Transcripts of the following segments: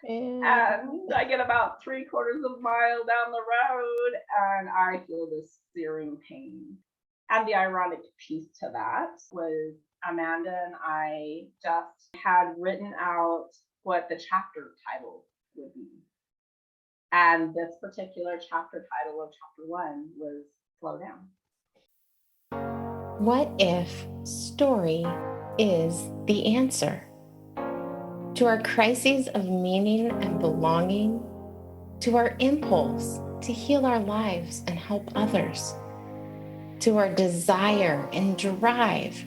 And And I get about 3/4 of a mile down the road and I feel this searing pain. And the ironic piece to that was Amanda and I just had written out what the chapter title would be. And this particular chapter title of chapter one was Slow Down. what if story is the answer to our crises of meaning and belonging, to our impulse to heal our lives and help others, to our desire and drive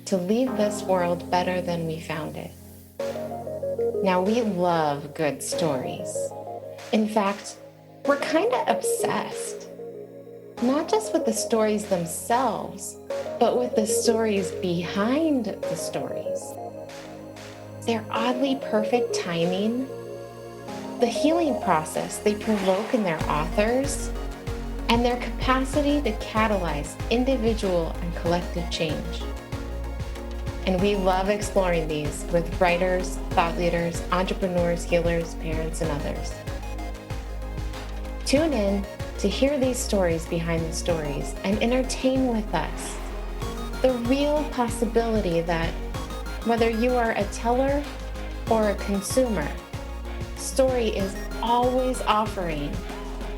to leave this world better than we found it? Now, we love good stories. In fact, we're kind of obsessed, not just with the stories themselves, but with the stories behind the stories. Their oddly perfect timing, the healing process they provoke in their authors, and their capacity to catalyze individual and collective change. And we love exploring these with writers, thought leaders, entrepreneurs, healers, parents, and others. Tune in to hear these stories behind the stories and entertain with us the real possibility that whether you are a teller or a consumer, story is always offering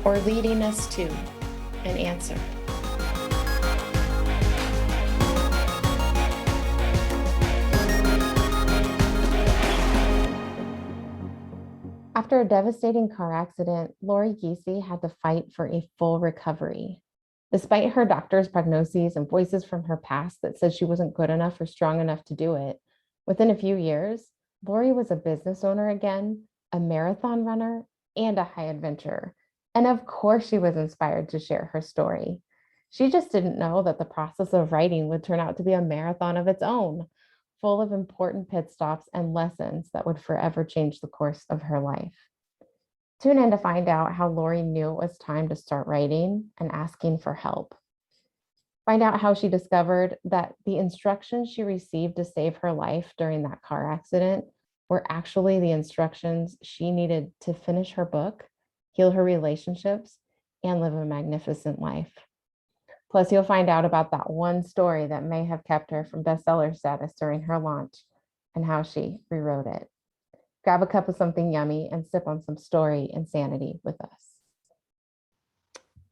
or leading us to an answer. After a devastating car accident, Lori Giesey had to fight for a full recovery. Despite her doctor's prognoses and voices from her past that said she wasn't good enough or strong enough to do it, within a few years, Lori was a business owner again, a marathon runner, and a high adventurer. And of course, she was inspired to share her story. She just didn't know that the process of writing would turn out to be a marathon of its own, full of important pit stops and lessons that would forever change the course of her life. Tune in to find out how Lori knew it was time to start writing and asking for help. Find out how she discovered that the instructions she received to save her life during that car accident were actually the instructions she needed to finish her book, heal her relationships, and live a magnificent life. Plus, you'll find out about that one story that may have kept her from bestseller status during her launch and how she rewrote it. Grab a cup of something yummy and sip on some story and sanity with us.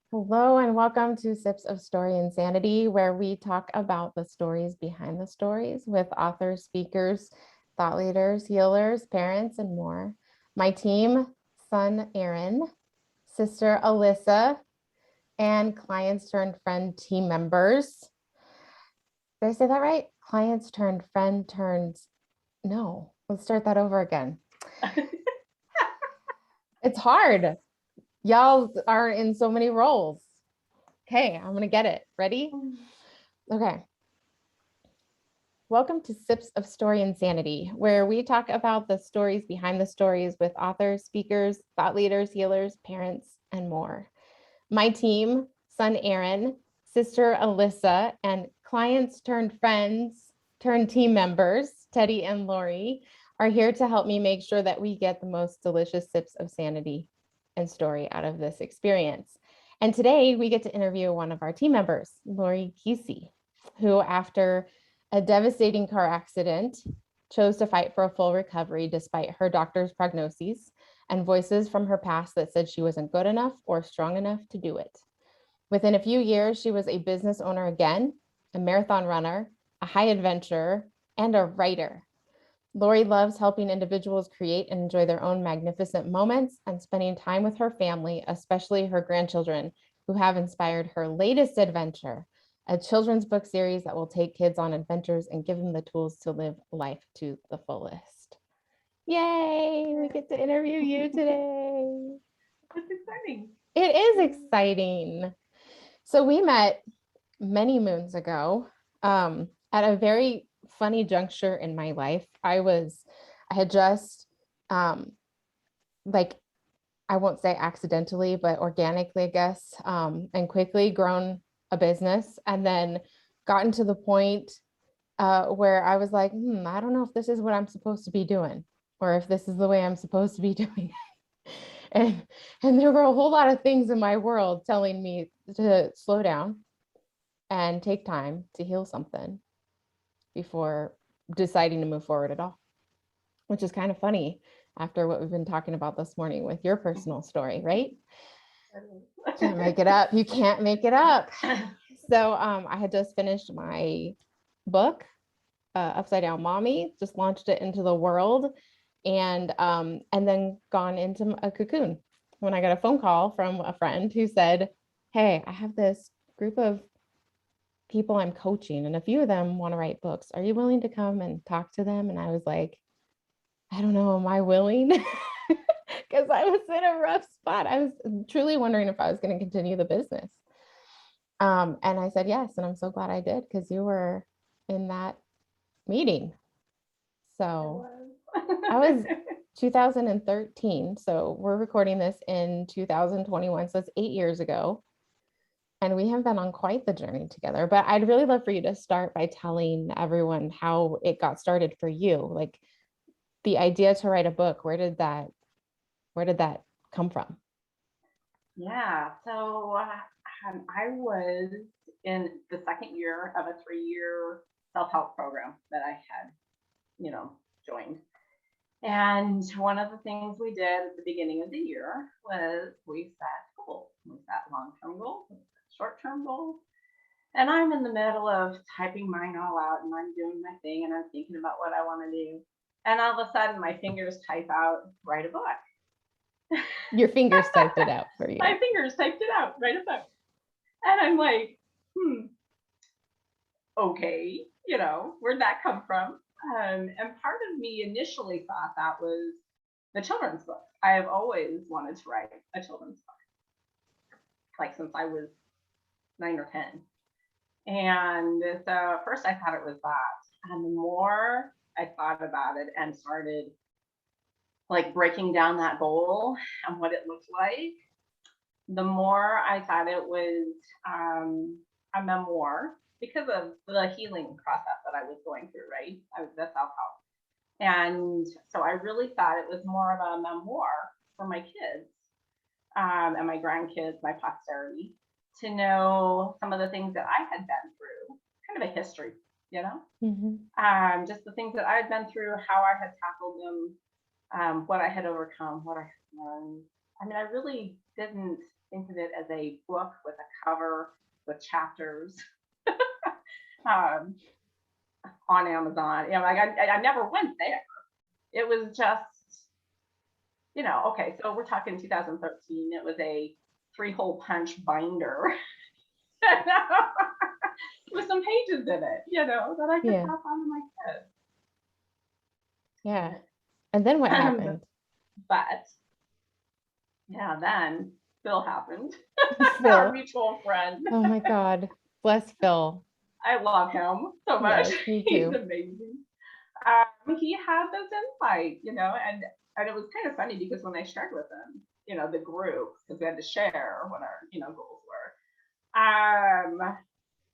Hello, and welcome to Sips of Story and Sanity, where we talk about the stories behind the stories with authors, speakers, thought leaders, healers, parents, and more. My team, son Aaron, sister Alyssa, and clients turned friend team members. Did I say that right? Clients turned friend turns. No, let's start that over again. It's hard. Y'all are in so many roles. Okay, I'm going to get it. Ready? Okay. Welcome to Sips of Story and Sanity, where we talk about the stories behind the stories with authors, speakers, thought leaders, healers, parents, and more. My team, son Aaron, sister Alyssa, and clients turned friends turned team members, Teddy and Lori, are here to help me make sure that we get the most delicious sips of sanity and story out of this experience. And today we get to interview one of our team members, Lori Giesey, who, after a devastating car accident, chose to fight for a full recovery despite her doctor's prognoses and voices from her past that said she wasn't good enough or strong enough to do it. Within a few years, she was a business owner again, a marathon runner, a high adventurer, and a writer. Lori loves helping individuals create and enjoy their own magnificent moments and spending time with her family, especially her grandchildren, who have inspired her latest adventure, a children's book series that will take kids on adventures and give them the tools to live life to the fullest. Yay, we get to interview you today. It's exciting. It is exciting. So we met many moons ago at a very funny juncture in my life. I had just like, I won't say accidentally, but organically, I guess, and quickly grown a business, and then gotten to the point where I was like, I don't know if this is what I'm supposed to be doing. or if this is the way I'm supposed to be doing it. And there were a whole lot of things in my world telling me to slow down and take time to heal something before deciding to move forward at all, which is kind of funny after what we've been talking about this morning with your personal story, right? Can't make it up. You can't make it up. So I had just finished my book, Upside Down Mommy, just launched it into the world, and then gone into a cocoon when I got a phone call from a friend who said, hey, I have this group of people I'm coaching, and a few of them want to write books. Are you willing to come and talk to them? And I was like, I don't know, am I willing? Because I was in a rough spot. I was truly wondering if I was going to continue the business. And I said yes, and I'm so glad I did, because you were in that meeting. So I was 2013. So we're recording this in 2021. So it's 8 years ago. And we have been on quite the journey together. But I'd really love for you to start by telling everyone how it got started for you. Like the idea to write a book, where did that come from? Yeah, so I was in the second year of a 3-year self-help program that I had, joined. And one of the things we did at the beginning of the year was we set goals. We set long-term goals, we set short-term goals. And I'm in the middle of typing mine all out, and I'm doing my thing, and I'm thinking about what I want to do. And all of a sudden, my fingers type out, write a book. Your fingers typed it out for you. My fingers typed it out, write a book. And I'm like, okay, where'd that come from? And part of me initially thought that was the children's book. I have always wanted to write a children's book, like since I was 9 or 10. And so at first I thought it was that. And the more I thought about it and started like breaking down that goal and what it looked like, the more I thought it was a memoir, because of the healing process that I was going through, right? I was the self-help. And so I really thought it was more of a memoir for my kids and my grandkids, my posterity, to know some of the things that I had been through, kind of a history, just the things that I had been through, how I had tackled them, what I had overcome, what I had learned. I mean, I really didn't think of it as a book with a cover with chapters on Amazon. I never went there. It was just, okay, so we're talking 2013. It was a 3-hole punch binder with some pages in it, that I could pass on to my kids. Yeah. And then what happened? But then Phil happened. Phil. Our mutual friend. Oh my God. Bless Phil. I love him so much. Yes, me too. He's amazing. He had this insight, and it was kind of funny because when I shared with him, the group, because we had to share what our, goals were,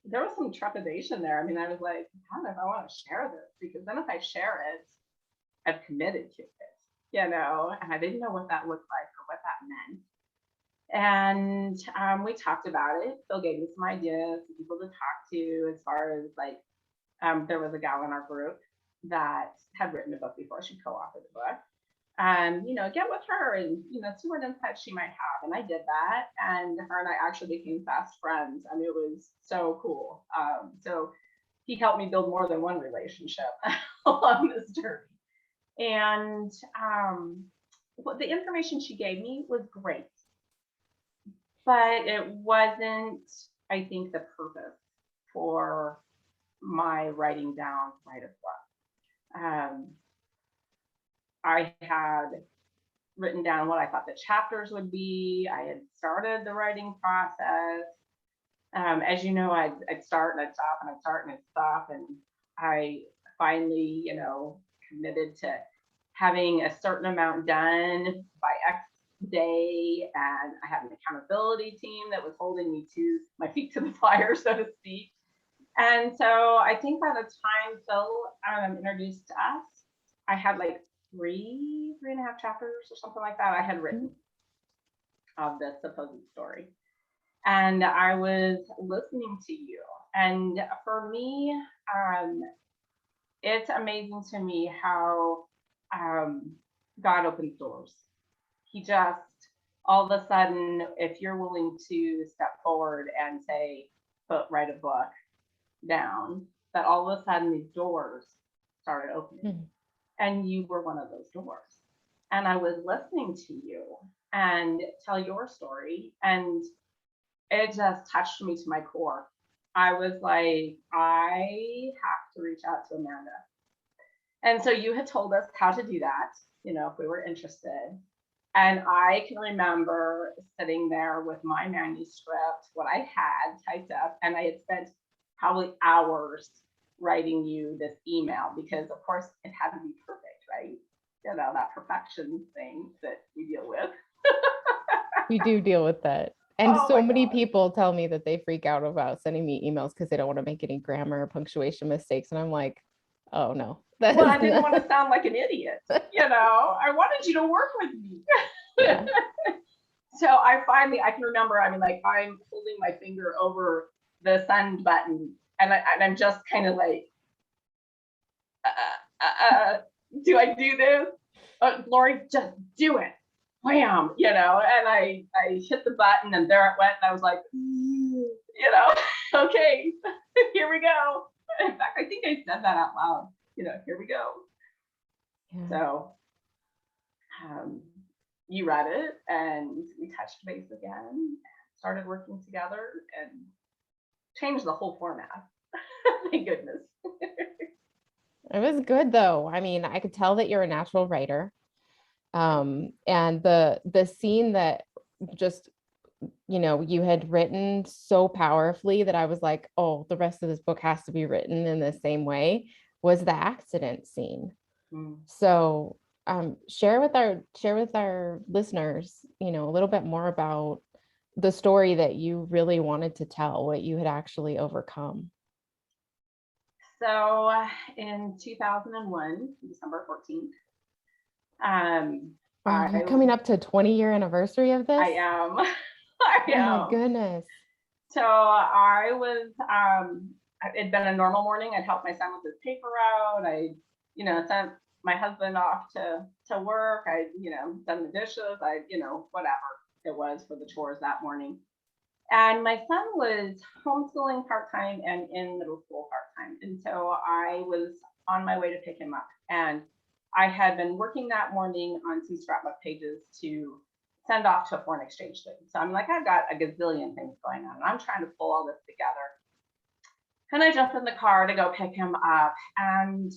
there was some trepidation there. I mean, I was like, I don't know if I want to share this, because then if I share it, I've committed to it, and I didn't know what that looked like or what that meant. And we talked about it. Phil gave me some ideas, some people to talk to, as far as like, there was a gal in our group that had written a book before. She co-authored the book. Get with her and, see what insight she might have. And I did that. And her and I actually became fast friends. And it was so cool. So he helped me build more than one relationship along this journey. And what the information she gave me was great. But it wasn't, I think, the purpose for my writing down, write a book. I had written down what I thought the chapters would be. I had started the writing process. As you know, I'd start and I'd stop and I'd start and I'd stop. And I finally, committed to having a certain amount done by X day. And I had an accountability team that was holding me to my feet to the fire, so to speak. And so I think by the time Phil introduced us, I had like three and a half chapters or something like that I had written of this supposed story. And I was listening to you. And for me, it's amazing to me how God opens doors. He just, all of a sudden, if you're willing to step forward and say, write a book down, that all of a sudden these doors started opening. And you were one of those doors. And I was listening to you and tell your story, and it just touched me to my core. I was like, I have to reach out to Amanda. And so you had told us how to do that, if we were interested. And I can remember sitting there with my manuscript, what I had typed up, and I had spent probably hours writing you this email because, of course, it had to be perfect, right? That perfection thing that we deal with. We do deal with that. And Oh so my many God. people tell me that they freak out about sending me emails because they don't want to make any grammar or punctuation mistakes. And I'm like, oh no. Well, I didn't want to sound like an idiot. I wanted you to work with me. Yeah. So I can remember, I'm holding my finger over the send button, and I'm just kind of like, do I do this? Lori, just do it. Wham, and I hit the button, and there it went, and I was like, okay, here we go. In fact, I think I said that out loud, here we go. Yeah. So you read it, and we touched base again, started working together, and changed the whole format. Thank goodness. It was good though. I mean, I could tell that you're a natural writer. And the scene that just, you had written so powerfully that I was like, oh, the rest of this book has to be written in the same way, was the accident scene. So share with our listeners, a little bit more about the story that you really wanted to tell, what you had actually overcome. So in 2001, December 14th, you're coming up to a 20-year anniversary of this? I am. Oh my goodness. So I was, it'd been a normal morning. I'd helped my son with his paper route. I, sent my husband off to work. I, done the dishes. I, whatever it was for the chores that morning. And my son was homeschooling part-time and in middle school part-time. And so I was on my way to pick him up. And I had been working that morning on some scrapbook pages to send off to a foreign exchange student. So I'm like, I've got a gazillion things going on. I'm trying to pull all this together. And I jump in the car to go pick him up. And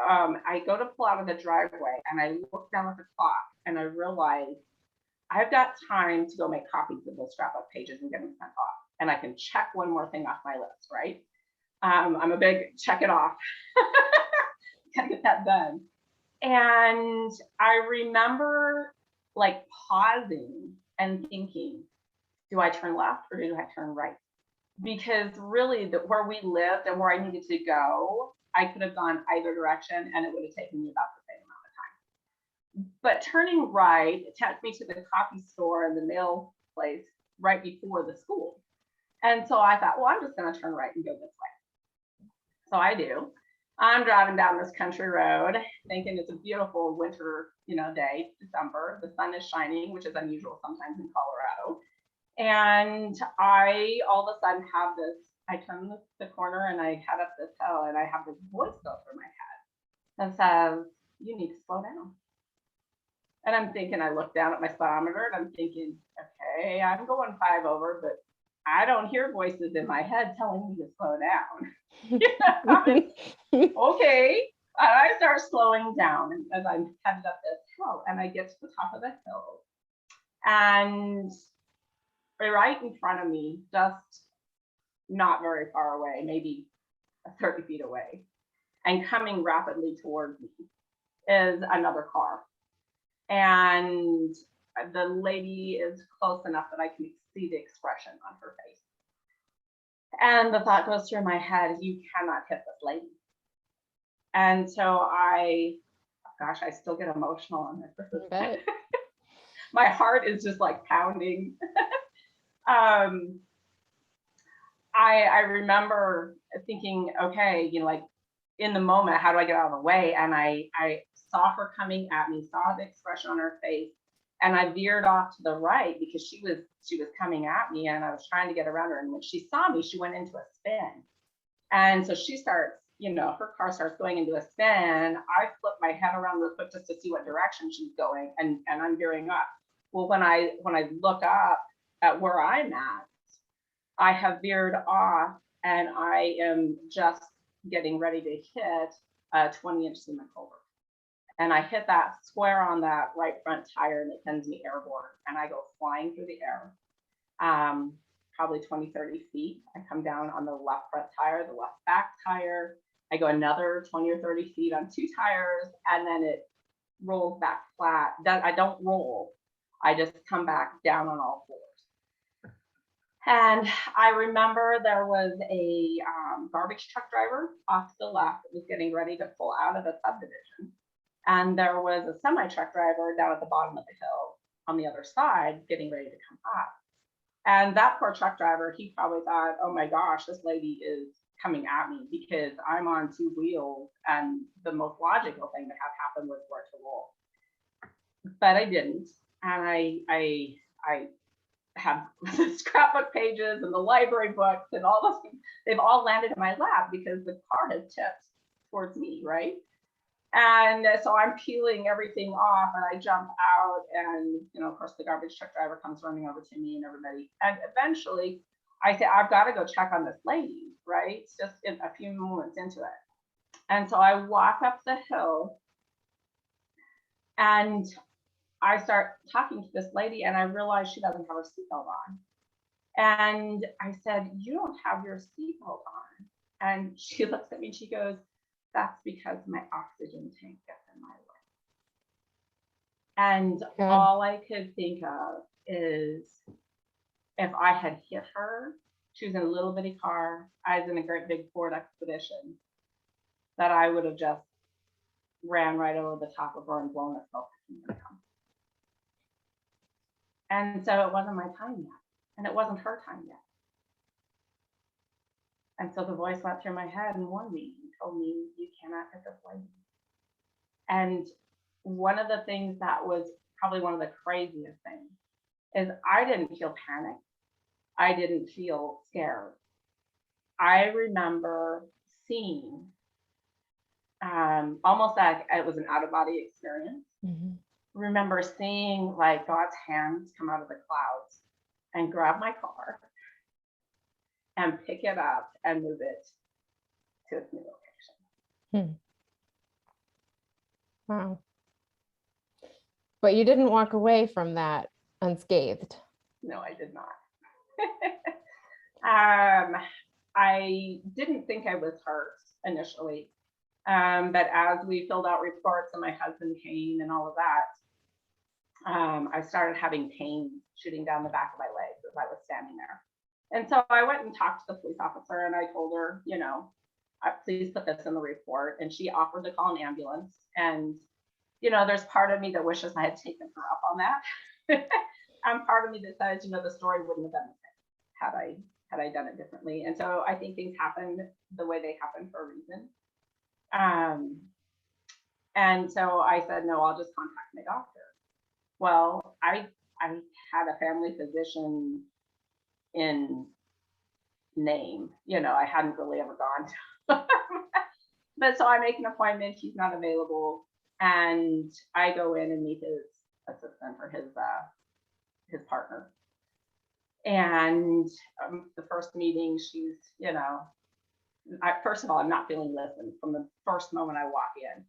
I go to pull out of the driveway, and I look down at the clock, and I realize I've got time to go make copies of those scrapbook pages and get them sent off. And I can check one more thing off my list, right? I'm a big check it off. Gotta get that done. And I remember pausing and thinking, do I turn left or do I turn right? Because really where we lived and where I needed to go, I could have gone either direction and it would have taken me about the same amount of time. But turning right, it took me to the coffee store and the mail place right before the school. And so I thought, well, I'm just going to turn right and go this way. So I do. I'm driving down this country road thinking it's a beautiful winter, day, December. The sun is shining, which is unusual sometimes in Colorado. And I all of a sudden have this, I turn the corner and I head up this hill, and I have this voice go through my head that says, you need to slow down. And I'm thinking, I look down at my speedometer and I'm thinking, okay, I'm going 5 over, but I don't hear voices in my head telling me to slow down. Okay. And I start slowing down as I'm headed up this hill, and I get to the top of the hill. And right in front of me, just not very far away, maybe 30 feet away, and coming rapidly towards me is another car. And the lady is close enough that I can see the expression on her face. And the thought goes through my head, you cannot hit this lady. And so I gosh, I still get emotional on this. But My heart is just like pounding. um, I remember thinking, okay, like in the moment, how do I get out of the way? And I saw her coming at me, saw the expression on her face, and I veered off to the right because she was coming at me, and I was trying to get around her. And when she saw me, she went into a spin. And so she starts, her car starts going into a spin. I flip my head around real quick just to see what direction she's going, and I'm veering up. Well, when I look up at where I'm at, I have veered off, and I am just getting ready to hit a 20-inch cement culvert. And I hit that square on that right front tire, and it sends me airborne, and I go flying through the air. Probably 20, 30 feet. I come down on the left front tire, the left back tire. I go another 20 or 30 feet on 2 tires, and then it rolls back flat. I don't roll. I just come back down on all 4s. And I remember there was a garbage truck driver off to the left that was getting ready to pull out of a subdivision. And there was a semi truck driver down at the bottom of the hill on the other side getting ready to come up. And that poor truck driver, he probably thought, oh my gosh, this lady is coming at me because I'm on 2 wheels, and the most logical thing that had happened was for it to roll. But I didn't. And I have the scrapbook pages and the library books and all those things. They've all landed in my lap because the car had tipped towards me, right? And so I'm peeling everything off, and I jump out, and of course the garbage truck driver comes running over to me and everybody. And eventually I say, I've got to go check on this lady, right? It's just in a few moments into it. And so I walk up the hill, and I start talking to this lady, and I realize she doesn't have her seatbelt on. And I said, you don't have your seatbelt on. And she looks at me and she goes, that's because my oxygen tank gets in my way. And all I could think of is, if I had hit her, she was in a little bitty car, I was in a great big Ford Expedition, that I would have just ran right over the top of her and blown herself to come. And so it wasn't my time yet, and it wasn't her time yet. And so the voice went through my head and warned me and told me, you cannot hit this lady. And one of the things that was probably one of the craziest things is I didn't feel panic. I didn't feel scared. I remember seeing almost like it was an out-of-body experience. Mm-hmm. Remember seeing like God's hands come out of the clouds and grab my car and pick it up and move it to its new location. Wow. But you didn't walk away from that unscathed. No, I did not. I didn't think I was hurt initially. But as we filled out reports and my husband came and all of that, I started having pain shooting down the back of my legs as I was standing there. And so I went and talked to the police officer, and I told her, please put this in the report. And she offered to call an ambulance. And, there's part of me that wishes I had taken her up on that. And part of me that says, the story wouldn't have been the same had I done it differently. And so I think things happen the way they happen for a reason. And so I said, no, I'll just contact my doctor. Well, I had a family physician in name, I hadn't really ever gone to. But so I make an appointment, he's not available, and I go in and meet his assistant or his partner. And the first meeting, she's, first of all, I'm not feeling listened from the first moment I walk in.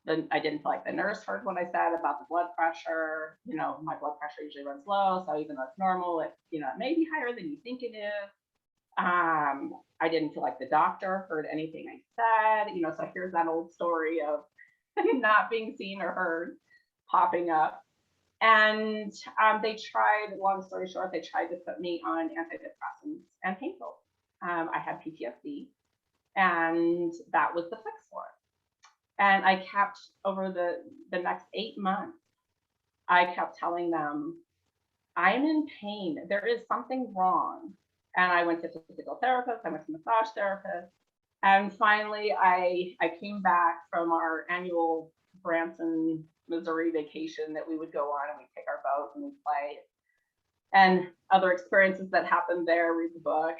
Then I didn't feel like the nurse heard what I said about the blood pressure. My blood pressure usually runs low, so even though it's normal, it may be higher than you think it is. I didn't feel like the doctor heard anything I said. So here's that old story of not being seen or heard popping up. And they tried, long story short, they tried to put me on antidepressants and pain pills. I had PTSD, and that was the fix for it. And I kept, over the next 8 months, I kept telling them, I'm in pain. There is something wrong. And I went to physical therapists, I went to massage therapists. And finally, I came back from our annual Branson, Missouri vacation that we would go on, and we'd take our boat and we'd play, and other experiences that happened there, read the book.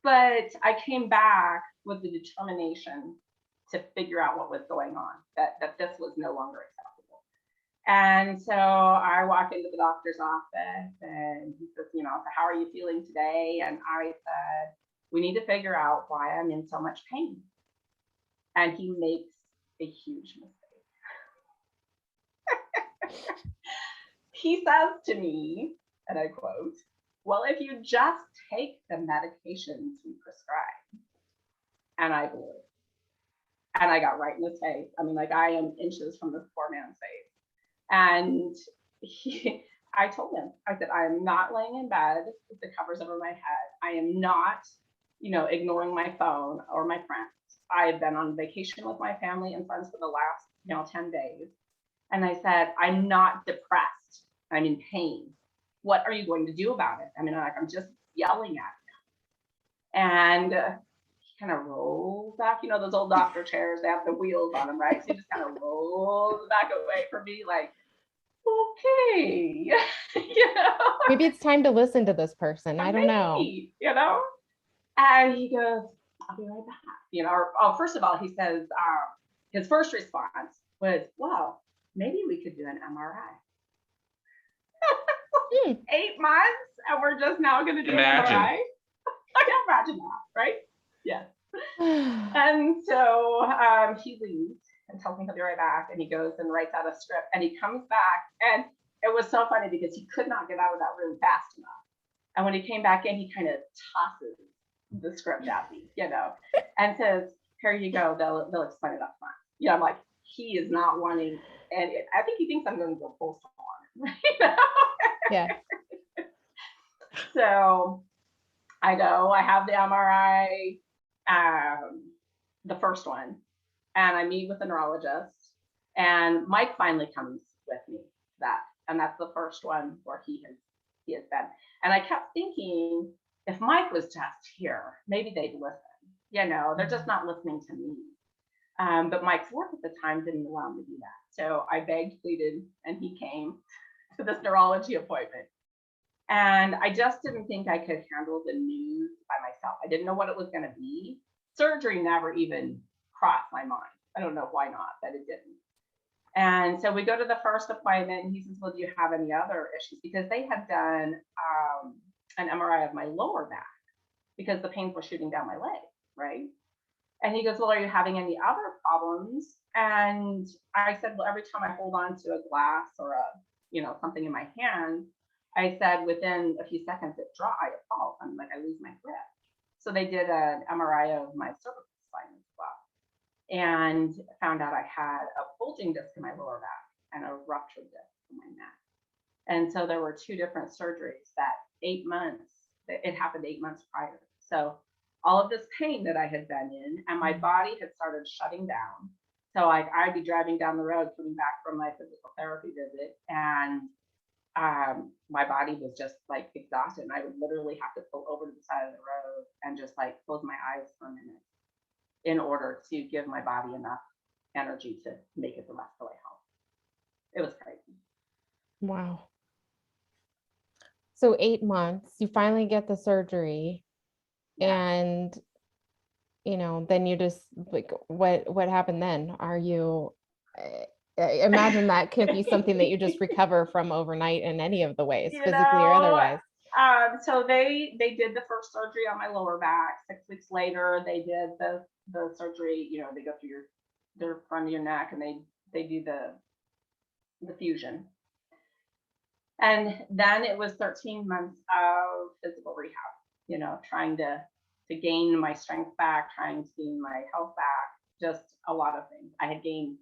But I came back with the determination to figure out what was going on, that this was no longer acceptable. And so I walk into the doctor's office and he says, so how are you feeling today? And I said, we need to figure out why I'm in so much pain. And he makes a huge mistake. He says to me, and I quote, well, if you just take the medications we prescribe. And I blew it. And I got right in his face. I mean, like, I am inches from this poor man's face. And I told him, I said, I am not laying in bed with the covers over my head. I am not, ignoring my phone or my friends. I've been on vacation with my family and friends for the last, 10 days. And I said, I'm not depressed. I'm in pain. What are you going to do about it? I mean, I'm just yelling at him. And he kind of rolls back, those old doctor chairs, they have the wheels on them, right? So he just kind of rolls back away from me like, okay. Maybe it's time to listen to this person. I don't know. And he goes, I'll be right back. First of all, he says, his first response was, well, maybe we could do an MRI. 8 months and we're just now going to do an MRI. I can imagine that, right? Yes. And so he leaves and tells me he'll be right back, and he goes and writes out a script, and he comes back, and it was so funny because he could not get out of that room fast enough. And when he came back in, he kind of tosses the script at me, and says, here you go, they'll explain it up front. I'm like, he is not wanting, and I think he thinks I'm going to go full on. Yeah. So I go, I have the MRI, the first one, and I meet with the neurologist, and Mike finally comes with me to that. And that's the first one where he has been. And I kept thinking, if Mike was just here, maybe they'd listen. They're just not listening to me. But Mike's work at the time didn't allow me to do that. So I begged, pleaded, and he came to this neurology appointment. And I just didn't think I could handle the news by myself. I didn't know what it was going to be. Surgery never even crossed my mind. I don't know why not, but it didn't. And so we go to the first appointment, and he says, well, do you have any other issues? Because they had done an MRI of my lower back because the pains were shooting down my leg, right? And he goes, well, are you having any other problems? And I said, well, every time I hold on to a glass or something in my hand, I said within a few seconds it falls. I'm like, I lose my grip. So they did an MRI of my cervical spine as well, and found out I had a bulging disc in my lower back and a ruptured disc in my neck. And so there were 2 different surgeries that 8 months, it happened 8 months prior. So all of this pain that I had been in, and my body had started shutting down. So I'd be driving down the road coming back from my physical therapy visit, and my body was just like exhausted, and I would literally have to pull over to the side of the road and just like close my eyes for a minute in order to give my body enough energy to make it the rest of the way home. It was crazy. Wow. So 8 months, you finally get the surgery, and then you just like, what happened then? Are you imagine that can't be something that you just recover from overnight in any of the ways, physically or otherwise. So they did the first surgery on my lower back. 6 weeks later, they did the surgery. They go through the front of your neck, and they do the fusion. And then it was 13 months of physical rehab. Trying to gain my strength back, trying to gain my health back, just a lot of things. I had gained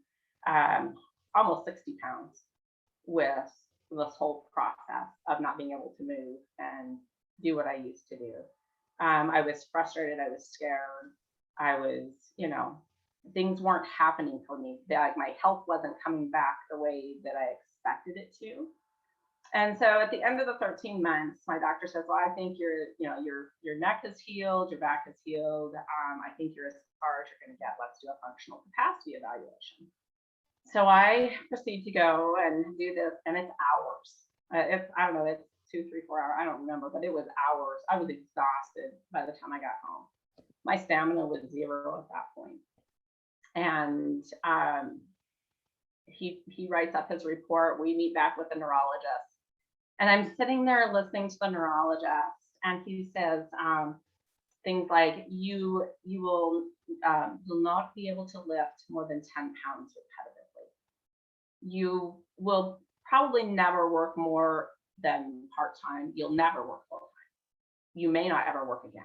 almost 60 pounds with this whole process of not being able to move and do what I used to do. I was frustrated. I was scared. I was, things weren't happening for me. Like my health wasn't coming back the way that I expected it to. And so at the end of the 13 months, my doctor says, well, I think your neck is healed, your back is healed. I think you're as far as you're going to get. Let's do a functional capacity evaluation. So I proceed to go and do this, and it's hours. I don't know, it's 2, 3, 4 hours. I don't remember, but it was hours. I was exhausted by the time I got home. My stamina was 0 at that point. And he writes up his report. We meet back with the neurologist. And I'm sitting there listening to the neurologist, and he says things like, you'll not be able to lift more than 10 pounds repetitively. You will probably never work more than part-time. You'll never work full-time. You may not ever work again.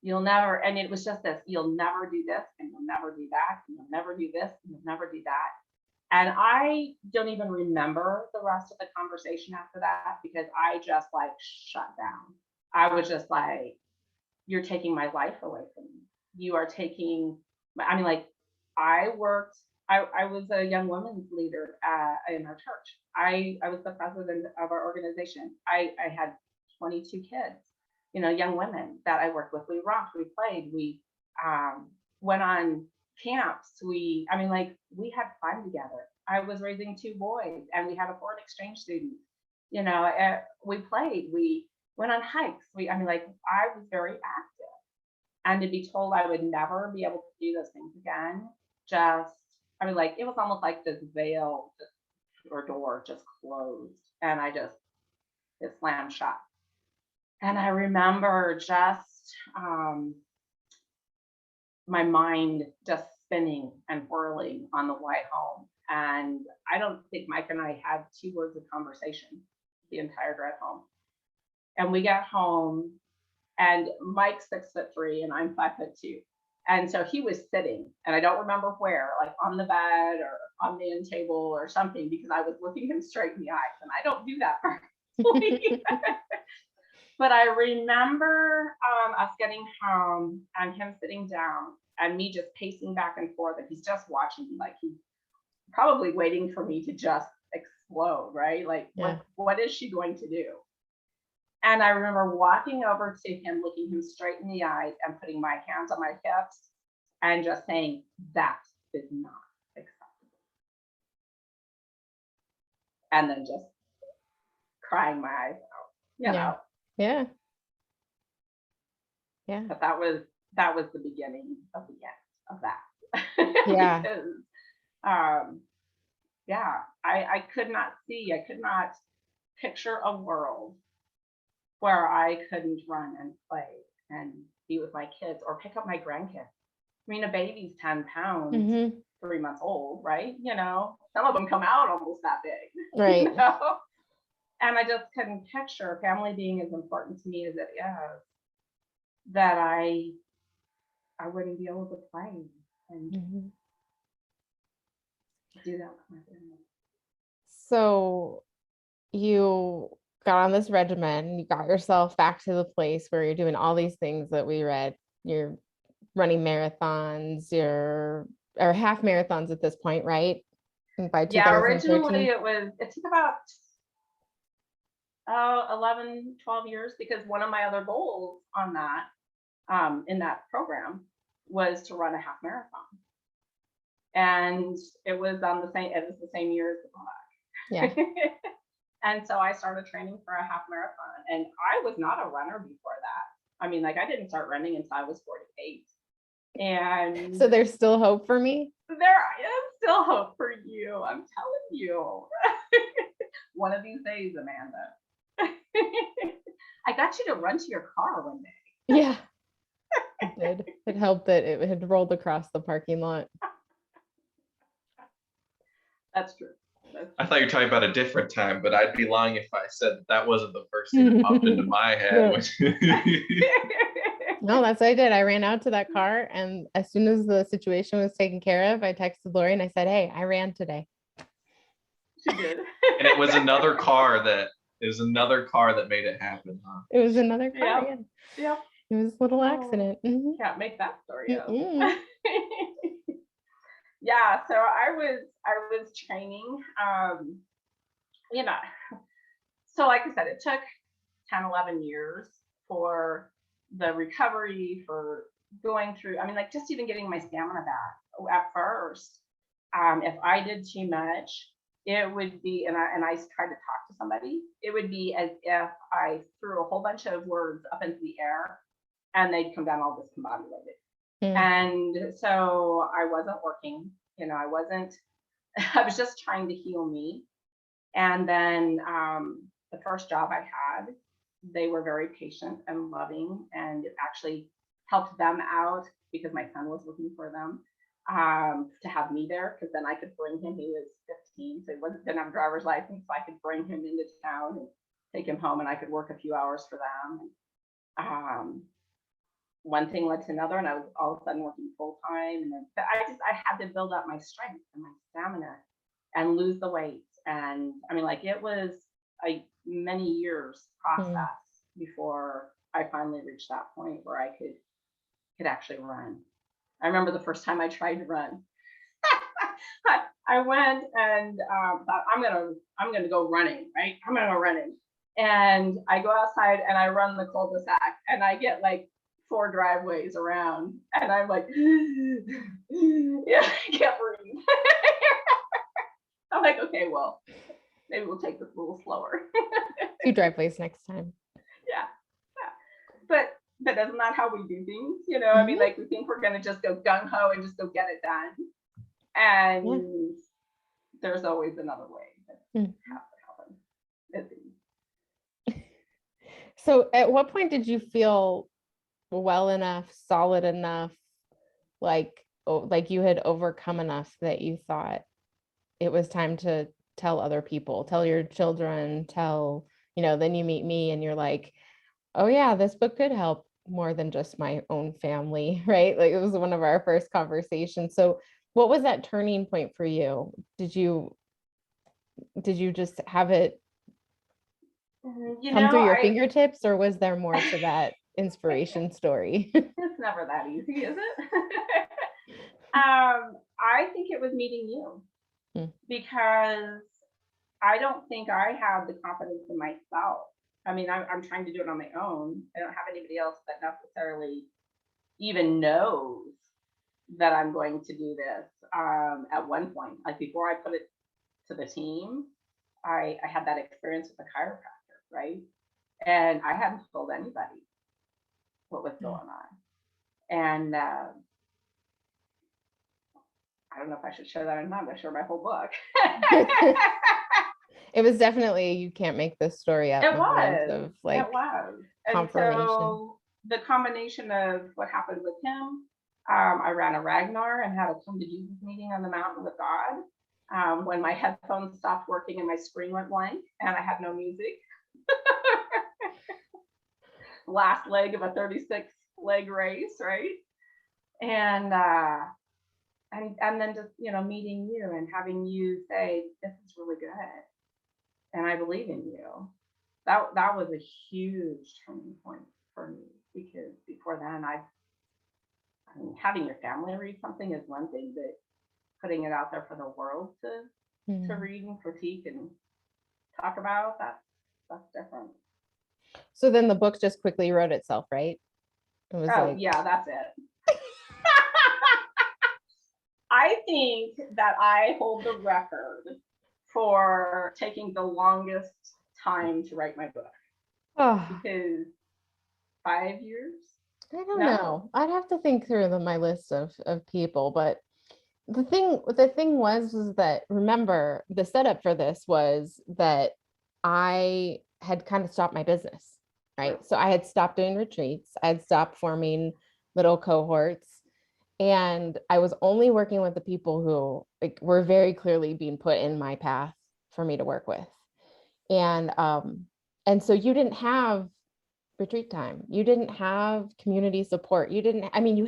You'll never, and it was just this, you'll never do this, and you'll never do that, and you'll never do this, and you'll never do that. And I don't even remember the rest of the conversation after that, because I just like shut down. I was just like, you're taking my life away from me. You are taking, I mean, like I was a young women's leader in our church. I was the president of our organization. I had 22 kids, young women that I worked with. We rocked, we played, we went on camps. We had fun together. I was raising 2 boys, and we had a foreign exchange student. We played, we went on hikes. I was very active, and to be told I would never be able to do those things again, it was almost like this veil or door just closed, and it slammed shut. And I remember just my mind just spinning and whirling on the way home. And I don't think Mike and I had 2 words of conversation the entire drive home. And we got home, and Mike's 6'3" and I'm 5'2". And so he was sitting, and I don't remember where, like on the bed or on the end table or something, because I was looking him straight in the eyes, and I don't do that very But I remember us getting home and him sitting down and me just pacing back and forth, and he's just watching me, like he's probably waiting for me to just explode, right? Like, yeah. What is she going to do? And I remember walking over to him, looking him straight in the eyes and putting my hands on my hips and just saying, that is not acceptable. And then just crying my eyes out, you know. Yeah. But that was the beginning of the end of that. Yeah. Because, I could not picture a world where I couldn't run and play and be with my kids or pick up my grandkids. I mean, a baby's 10 pounds, 3 months old, right? Some of them come out almost that big. Right. And I just couldn't picture family being as important to me as it is, that I wouldn't be able to play and do that with my family. So you got on this regimen, you got yourself back to the place where you're doing all these things that we read. You're running marathons, or half marathons at this point, right? By 2013. Yeah, originally it took about 11, 12 years, because one of my other goals on that, in that program, was to run a half marathon. And it was the same year as the book. Yeah. And so I started training for a half marathon, and I was not a runner before that. I didn't start running until I was 48. And so there's still hope for me? There is still hope for you. I'm telling you. One of these days, Amanda. I got you to run to your car one day. Yeah, it did. It helped that it had rolled across the parking lot. That's true. I thought you were talking about a different time, but I'd be lying if I said that wasn't the first thing that popped into my head. No, that's what I did. I ran out to that car, and as soon as the situation was taken care of, I texted Lori and I said, hey, I ran today. She did. And it was another car that made it happen, huh? It was another car. Yeah. It was a little accident. Can't make that story up. Yeah, so I was training, you know, so like I said, it took 10, 11 years for the recovery, for going through, I mean, like just even getting my stamina back at first. If I did too much, it would be, and I tried to talk to somebody, it would be as if I threw a whole bunch of words up into the air and they'd come down all discombobulated. Mm. And so I wasn't working, I wasn't, I was just trying to heal me. And then the first job I had, they were very patient and loving, and it actually helped them out because my son was looking for them, to have me there, because then I could bring him. He was 15, so he didn't have a driver's license, so I could bring him into town and take him home, and I could work a few hours for them. One thing led to another, and I was all of a sudden working full time. And then I had to build up my strength and my stamina and lose the weight. And I mean, like it was a many years process before I finally reached that point where I could actually run. I remember the first time I tried to run. I went and thought I'm gonna go running, right? I'm gonna go running, and I go outside and I run the cul-de-sac, and I get like 4 driveways around, and I'm like, yeah, I can't breathe. I'm like, okay, well, maybe we'll take this a little slower. 2 driveways next time. Yeah. But isn't that how we do things? I mean, like we think we're gonna just go gung ho and just go get it done. And there's always another way that has to happen. So at what point did you feel well enough, solid enough, like you had overcome enough that you thought it was time to tell other people, tell your children, then you meet me and you're like, oh yeah, this book could help more than just my own family, right? Like it was one of our first conversations. So what was that turning point for you? Did you just have it come through your fingertips, or was there more to that inspiration story? It's never that easy, is it? I think it was meeting you, because I don't think I have the confidence in myself. I mean, I'm trying to do it on my own. I don't have anybody else that necessarily even knows that I'm going to do this. At one point, like before I put it to the team, I had that experience with a chiropractor, right? And I hadn't told anybody what was going on. And I don't know if I should share that or not. I'm going to share my whole book. It was definitely, you can't make this story up. It was. Of like it was. confirmation. And so the combination of what happened with him, I ran a Ragnar and had a come to Jesus meeting on the mountain with God. When my headphones stopped working and my screen went blank and I had no music. Last leg of a 36 leg race, right? And then just meeting you and having you say, this is really good and I believe in you. That was a huge turning point for me, because before then I mean, having your family read something is one thing, but putting it out there for the world to read and critique and talk about, that's different. So then the book just quickly wrote itself, right? It was yeah, that's it. I think that I hold the record for taking the longest time to write my book. Because 5 years? I don't know. I'd have to think through my list of people, but the thing was that, remember, the setup for this was that I had kind of stopped my business, right? So I had stopped doing retreats. I had stopped forming little cohorts, and I was only working with the people who were very clearly being put in my path for me to work with. And so you didn't have retreat time. You didn't have community support. You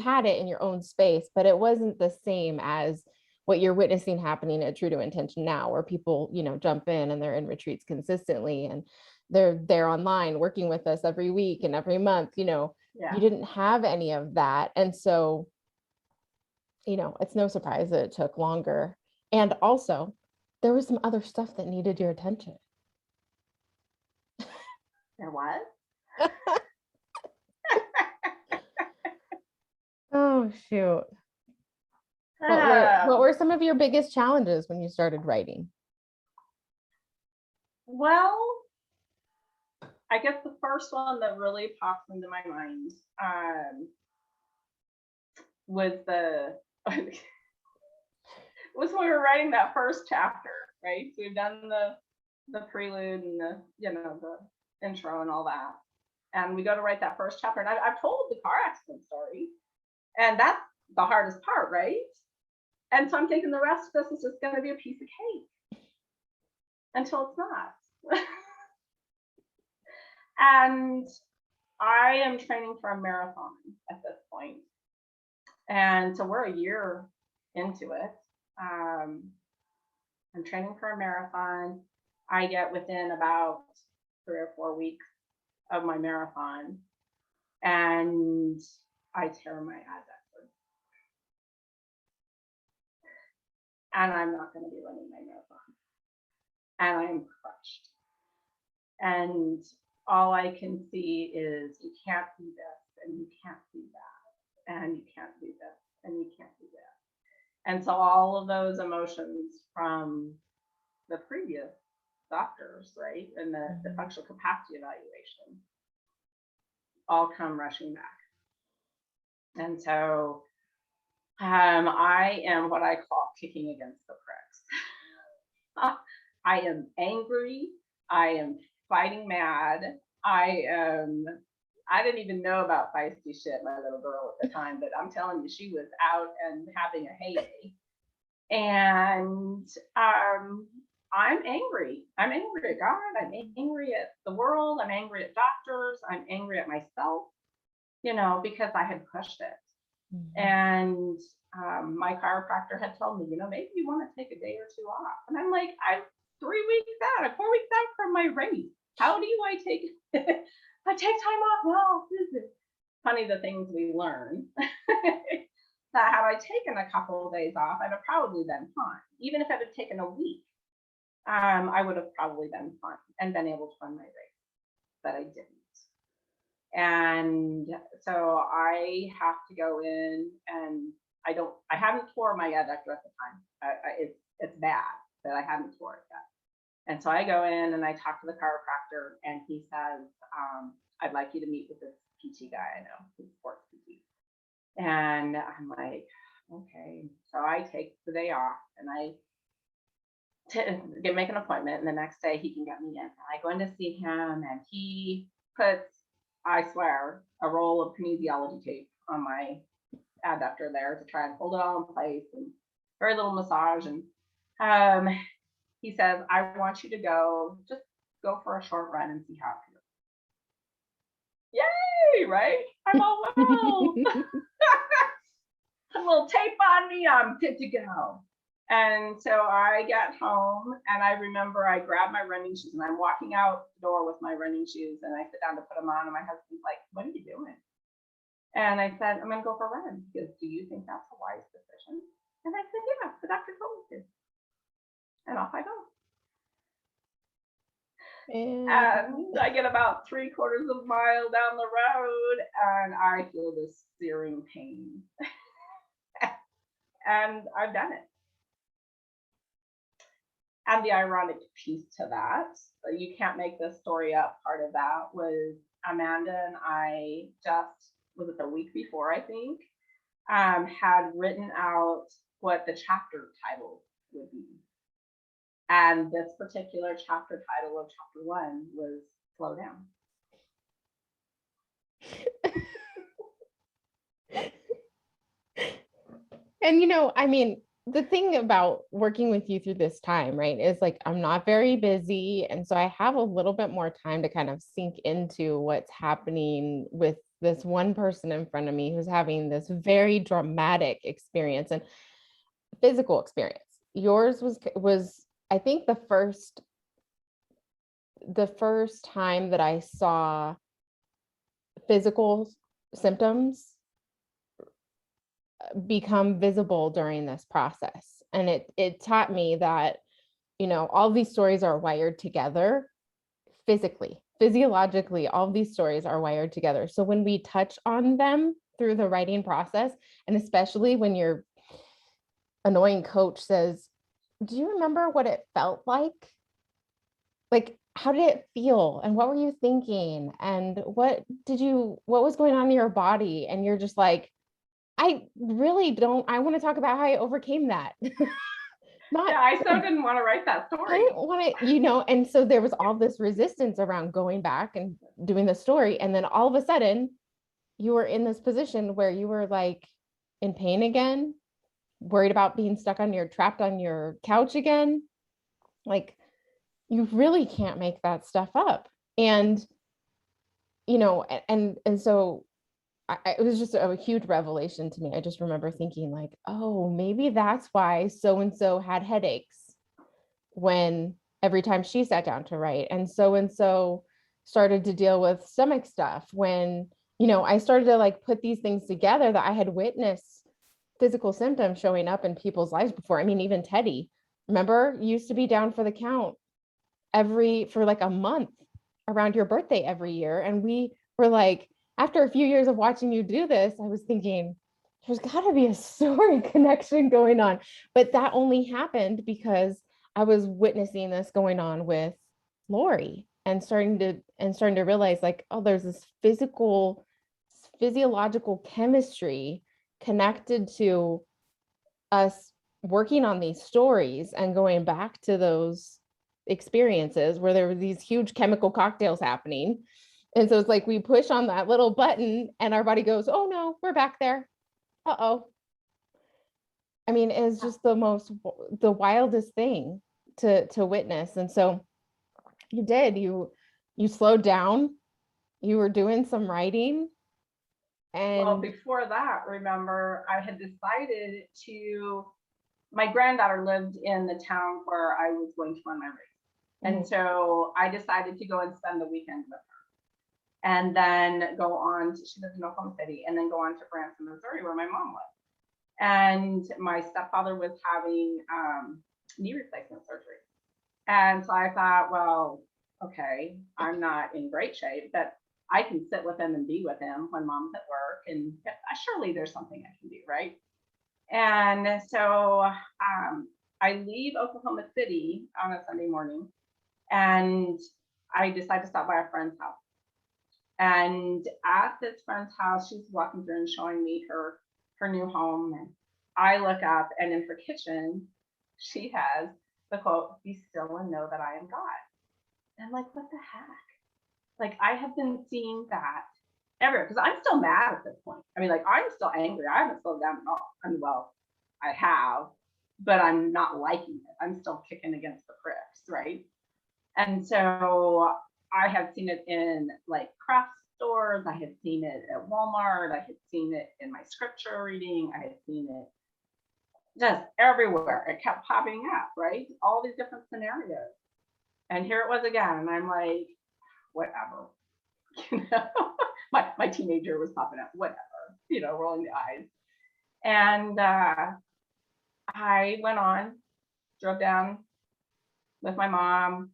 had it in your own space, but it wasn't the same as what you're witnessing happening at True to Intention now, where people, jump in and they're in retreats consistently and they're online working with us every week and every month, You didn't have any of that. And so it's no surprise that it took longer. And also, there was some other stuff that needed your attention. There was? Oh, shoot. What were some of your biggest challenges when you started writing? Well, I guess the first one that really pops into my mind was was when we were writing that first chapter, right? So we've done the prelude and the intro and all that, and we go to write that first chapter. And I've told the car accident story, and that's the hardest part, right? And so I'm thinking the rest of this is just going to be a piece of cake until it's not. And I am training for a marathon at this point. And so we're a year into it. I'm training for a marathon. I get within about 3 or 4 weeks of my marathon, and I tear my adductor. And I'm not going to be running my marathon. And I'm crushed. And all I can see is you can't do this, and you can't do that, and you can't do this, and you can't do that. And so all of those emotions from the previous doctors, right, and the functional capacity evaluation all come rushing back. And so I am what I call kicking against the pricks. I am angry. I am fighting mad. I didn't even know about feisty shit, my little girl at the time, but I'm telling you, she was out and having a heyday. And I'm angry. I'm angry at God. I'm angry at the world. I'm angry at doctors. I'm angry at myself, because I had pushed it. Mm-hmm. And my chiropractor had told me, maybe you want to take a day or two off. And I'm like, I'm 4 weeks out from my race. How do I take I take time off? Well, this is funny, the things we learn. That had I taken a couple of days off, I'd have probably been fine. Even if it had taken a week, I would have probably been fine and been able to run my race, but I didn't. And so I have to go in, and I haven't tore my adductor at the time. It's bad, but I haven't tore it yet. And so I go in and I talk to the chiropractor, and he says, I'd like you to meet with this PT guy I know, who's sports PT. And I'm like, okay. So I take the day off, and I make an appointment, and the next day he can get me in. And I go in to see him, and he puts, I swear, a roll of kinesiology tape on my adductor there to try and hold it all in place, and very little massage. And he says, I want you to just go for a short run and see how it feels. Yay, right? I'm all well. A little tape on me, I'm good to go. And so I get home, and I remember I grab my running shoes, and I'm walking out the door with my running shoes, and I sit down to put them on, and my husband's like, what are you doing? And I said, I'm going to go for a run. He goes, do you think that's a wise decision? And I said, yeah, the doctor told me to. And off I go. And I get about 3/4 of a mile down the road, and I feel this searing pain. And I've done it. And the ironic piece to that, you can't make this story up, part of that was Amanda and I was it the week before, I think, had written out what the chapter title would be. And this particular chapter title of chapter 1 was Slow Down. And the thing about working with you through this time, right, is like, I'm not very busy. And so I have a little bit more time to kind of sink into what's happening with this one person in front of me who's having this very dramatic experience and physical experience. Yours was I think the first time that I saw physical symptoms become visible during this process. And it taught me that, all these stories are wired together physiologically, all these stories are wired together. So when we touch on them through the writing process, and especially when your annoying coach says, do you remember what it felt like? Like, how did it feel? And what were you thinking? And what was going on in your body? And you're just like, I want to talk about how I overcame that. I so didn't want to write that I story. didn't want to, and so there was all this resistance around going back and doing the story. And then all of a sudden you were in this position where you were like in pain again, worried about being trapped on your couch again. Like, you really can't make that stuff up. And, and so it was just a huge revelation to me. I just remember thinking like, oh, maybe that's why so-and-so had headaches when every time she sat down to write, and so started to deal with stomach stuff when, I started to like put these things together that I had witnessed physical symptoms showing up in people's lives before. I mean, even Teddy, remember, used to be down for the count for like a month around your birthday every year. And we were like, after a few years of watching you do this, I was thinking, there's got to be a story connection going on. But that only happened because I was witnessing this going on with Lori and starting to realize like, oh, there's this physiological chemistry connected to us working on these stories and going back to those experiences where there were these huge chemical cocktails happening. And so it's like we push on that little button and our body goes, oh no, we're back there. Uh-oh. I mean, it's just the wildest thing to witness. And so you slowed down, you were doing some writing. And well, before that, remember, I had decided my granddaughter lived in the town where I was going to run my race. And so I decided to go and spend the weekend with her and then go on she lives in Oklahoma City, and then go on to Branson, Missouri, where my mom lived. And my stepfather was having knee replacement surgery. And so I thought, well, okay, I'm not in great shape, but I can sit with him and be with him when mom's at work. And surely there's something I can do, right? And so I leave Oklahoma City on a Sunday morning, and I decide to stop by a friend's house. And at this friend's house, she's walking through and showing me her new home. And I look up, and in her kitchen, she has the quote, "Be still and know that I am God." And I'm like, what the heck? Like, I have been seeing that everywhere, because I'm still mad at this point. I mean, like, I'm still angry. I haven't slowed down at all. I mean, well, I have, but I'm not liking it. I'm still kicking against the pricks, right? And so I have seen it in like craft stores. I had seen it at Walmart. I had seen it in my scripture reading. I had seen it just everywhere. It kept popping up, right? All these different scenarios. And here it was again. And I'm like, whatever. My teenager was popping up, whatever, rolling the eyes. And I went on, drove down with my mom.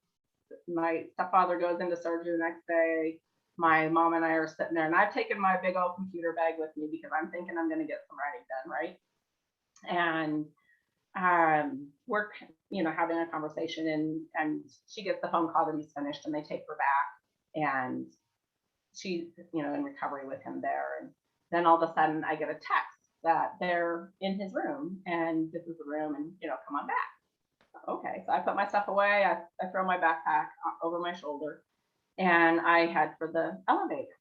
My stepfather goes into surgery the next day. My mom and I are sitting there, and I've taken my big old computer bag with me because I'm thinking I'm going to get some writing done, right? And we're, having a conversation, and she gets the phone call that he's finished, and they take her back, and she's, in recovery with him there. And then all of a sudden I get a text that they're in his room, and this is the room, and, come on back. Okay, so I put my stuff away. I throw my backpack over my shoulder, and I head for the elevator.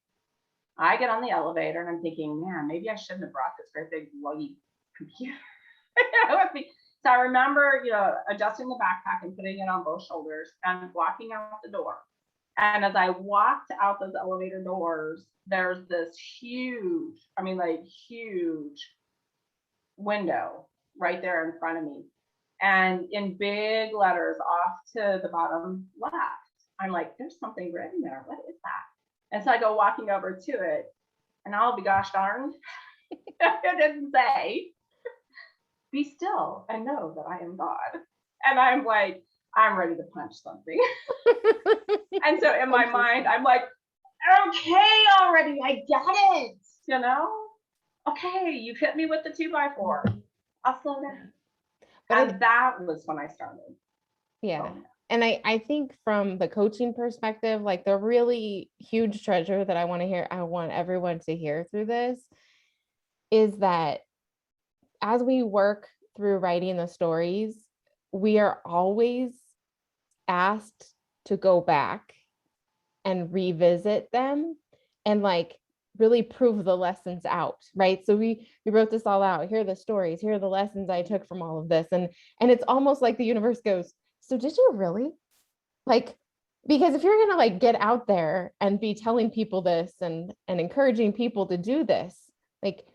I get on the elevator, and I'm thinking, man, maybe I shouldn't have brought this great big luggy computer with me. So I remember, adjusting the backpack and putting it on both shoulders and walking out the door. And as I walked out those elevator doors, there's this huge window right there in front of me. And in big letters off to the bottom left, I'm like, there's something written there. What is that? And so I go walking over to it, and I'll be gosh darned, It didn't say, be still and know that I am God. And I'm like, I'm ready to punch something. And so in my mind, I'm like, okay, already, I get it. Okay, you hit me with the 2x4. I'll slow down. And that was when I started. Yeah. And I think from the coaching perspective, like the really huge treasure that I want everyone to hear through this is that as we work through writing the stories, we are always asked to go back and revisit them and like really prove the lessons out, right? So we wrote this all out. Here are the stories, here are the lessons I took from all of this. And it's almost like the universe goes, so did you really? Like, because if you're gonna like get out there and be telling people this and encouraging people to do this, like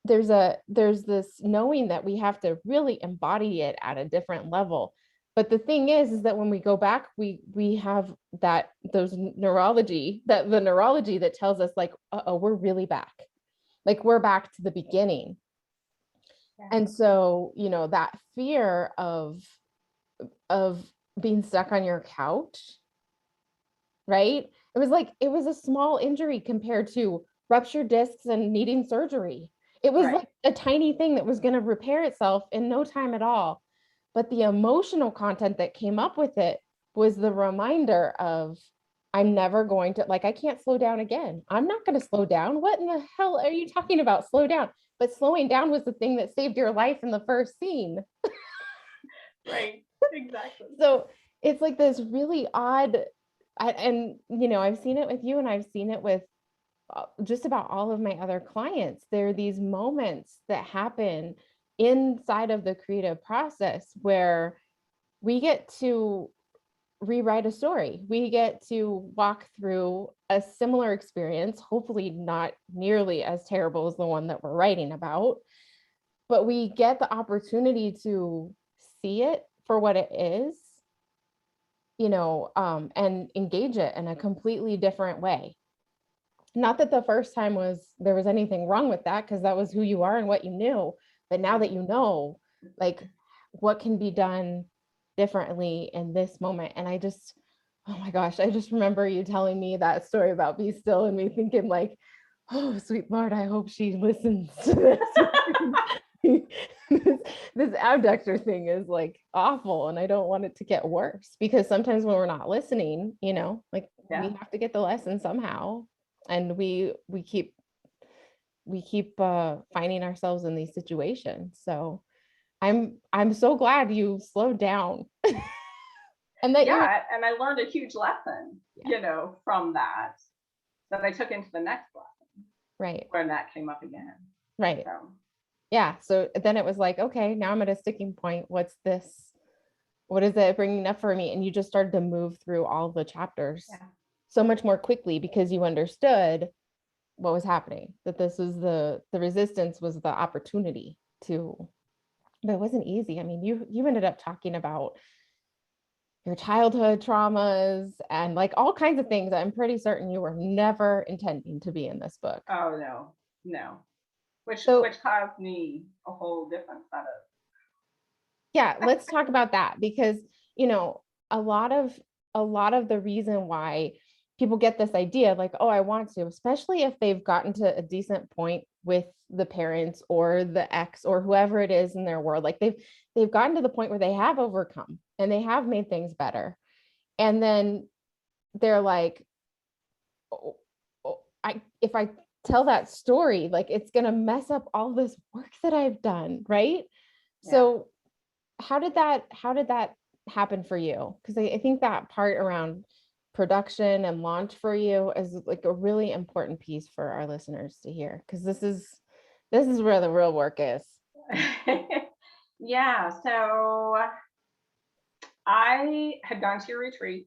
there's this knowing that we have to really embody it at a different level. But the thing is that when we go back, we have the neurology that tells us like, oh, we're really back. Like we're back to the beginning. Yeah. And so, that fear of being stuck on your couch, right? It was a small injury compared to ruptured discs and needing surgery. It was like a tiny thing that was going to repair itself in no time at all. But the emotional content that came up with it was the reminder of, I'm never going to, like, I can't slow down again. I'm not going to slow down. What in the hell are you talking about? Slow down. But slowing down was the thing that saved your life in the first scene. Right, exactly. So it's like this really odd, and I've seen it with you and I've seen it with just about all of my other clients. There are these moments that happen inside of the creative process where we get to rewrite a story. We get to walk through a similar experience, hopefully not nearly as terrible as the one that we're writing about, but we get the opportunity to see it for what it is, and engage it in a completely different way. Not that the first time there was anything wrong with that, because that was who you are and what you knew. But now that you know, like, what can be done differently in this moment. And oh my gosh, I just remember you telling me that story about Be Still and me thinking like, oh, sweet Lord, I hope she listens to this. This abductor thing is like awful, and I don't want it to get worse, because sometimes when we're not listening, we have to get the lesson somehow, and we keep finding ourselves in these situations. So I'm so glad you slowed down. And and I learned a huge lesson, from that I took into the next lesson. Right. When that came up again. Right. So. Yeah. So then it was like, okay, now I'm at a sticking point. What's this? What is it bringing up for me? And you just started to move through all the chapters so much more quickly, because you understood what was happening, that this was the resistance was the opportunity to, but it wasn't easy. I mean, you ended up talking about your childhood traumas and like all kinds of things. I'm pretty certain you were never intending to be in this book. Oh, no. Which caused me a whole different set of. Yeah, let's talk about that, because, a lot of the reason why people get this idea like, oh, I want to, especially if they've gotten to a decent point with the parents or the ex or whoever it is in their world, like they've gotten to the point where they have overcome and they have made things better. And then they're like, if I tell that story, like it's going to mess up all this work that I've done. Right. Yeah. So how did that happen for you? Because I think that part around production and launch for you is like a really important piece for our listeners to hear, because this is where the real work is. Yeah. So I had gone to your retreat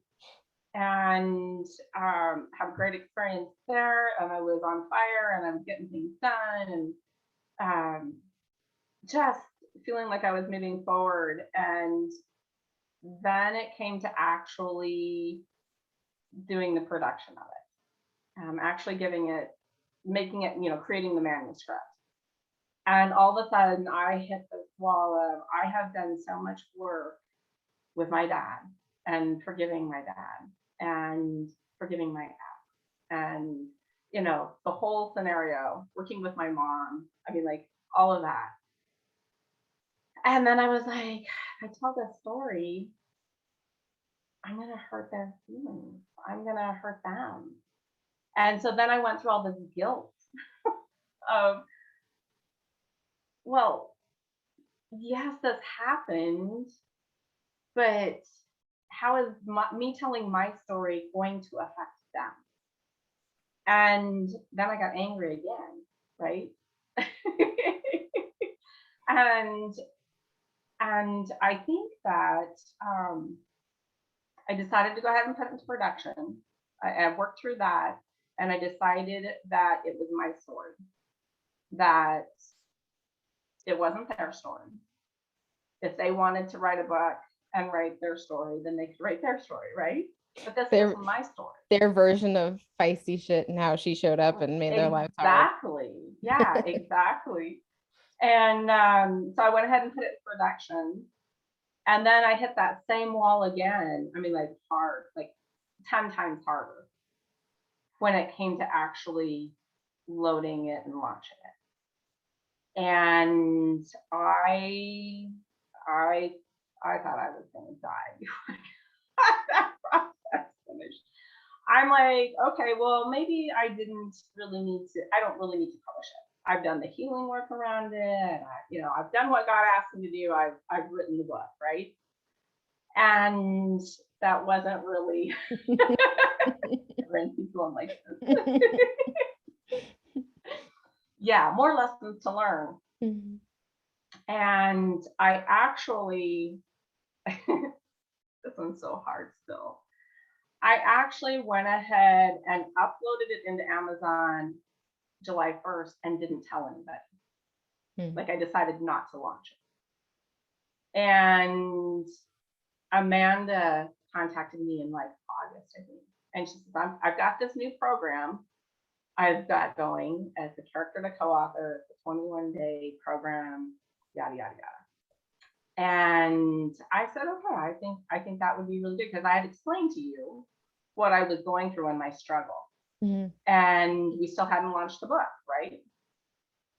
and had a great experience there, and I was on fire and I was getting things done and just feeling like I was moving forward. And then it came to actually doing the production of it, actually making it, creating the manuscript. And all of a sudden, I hit this wall of I have done so much work with my dad and forgiving my dad and forgiving my ex and, the whole scenario, working with my mom. I mean, like all of that. And then I was like, I tell this story, I'm going to hurt their feelings. I'm going to hurt them. And so then I went through all this guilt of, well, yes, this happened, but how is me telling my story going to affect them? And then I got angry again, right? and I think that I decided to go ahead and put it into production. I worked through that, and I decided that it was my story, that it wasn't their story. If they wanted to write a book and write their story, then they could write their story, right? But this Their- wasn't my story. Their version of feisty shit and how she showed up and made their lives hard. Exactly. Yeah, exactly. And so I went ahead and put it in production. And then I hit that same wall again. I mean, like hard, like 10 times harder when it came to actually loading it and launching it. And I thought I was going to die before that process finished. I'm like, okay, well, maybe I don't really need to publish it. I've done the healing work around it. I've done what God asked me to do. I've written the book, right? And that wasn't really people I'm like this. Yeah, more lessons to learn. Mhm. And I actually, this one's so hard still. I actually went ahead and uploaded it into Amazon July 1st and didn't tell anybody. Like I decided not to launch it. And Amanda contacted me in like August, I think. And she says, I've got this new program I've got going as the character to co-author, the 21-day program, yada, yada, yada. And I said, okay, I think that would be really good because I had explained to you what I was going through in my struggle. Mm-hmm. And we still hadn't launched the book, right?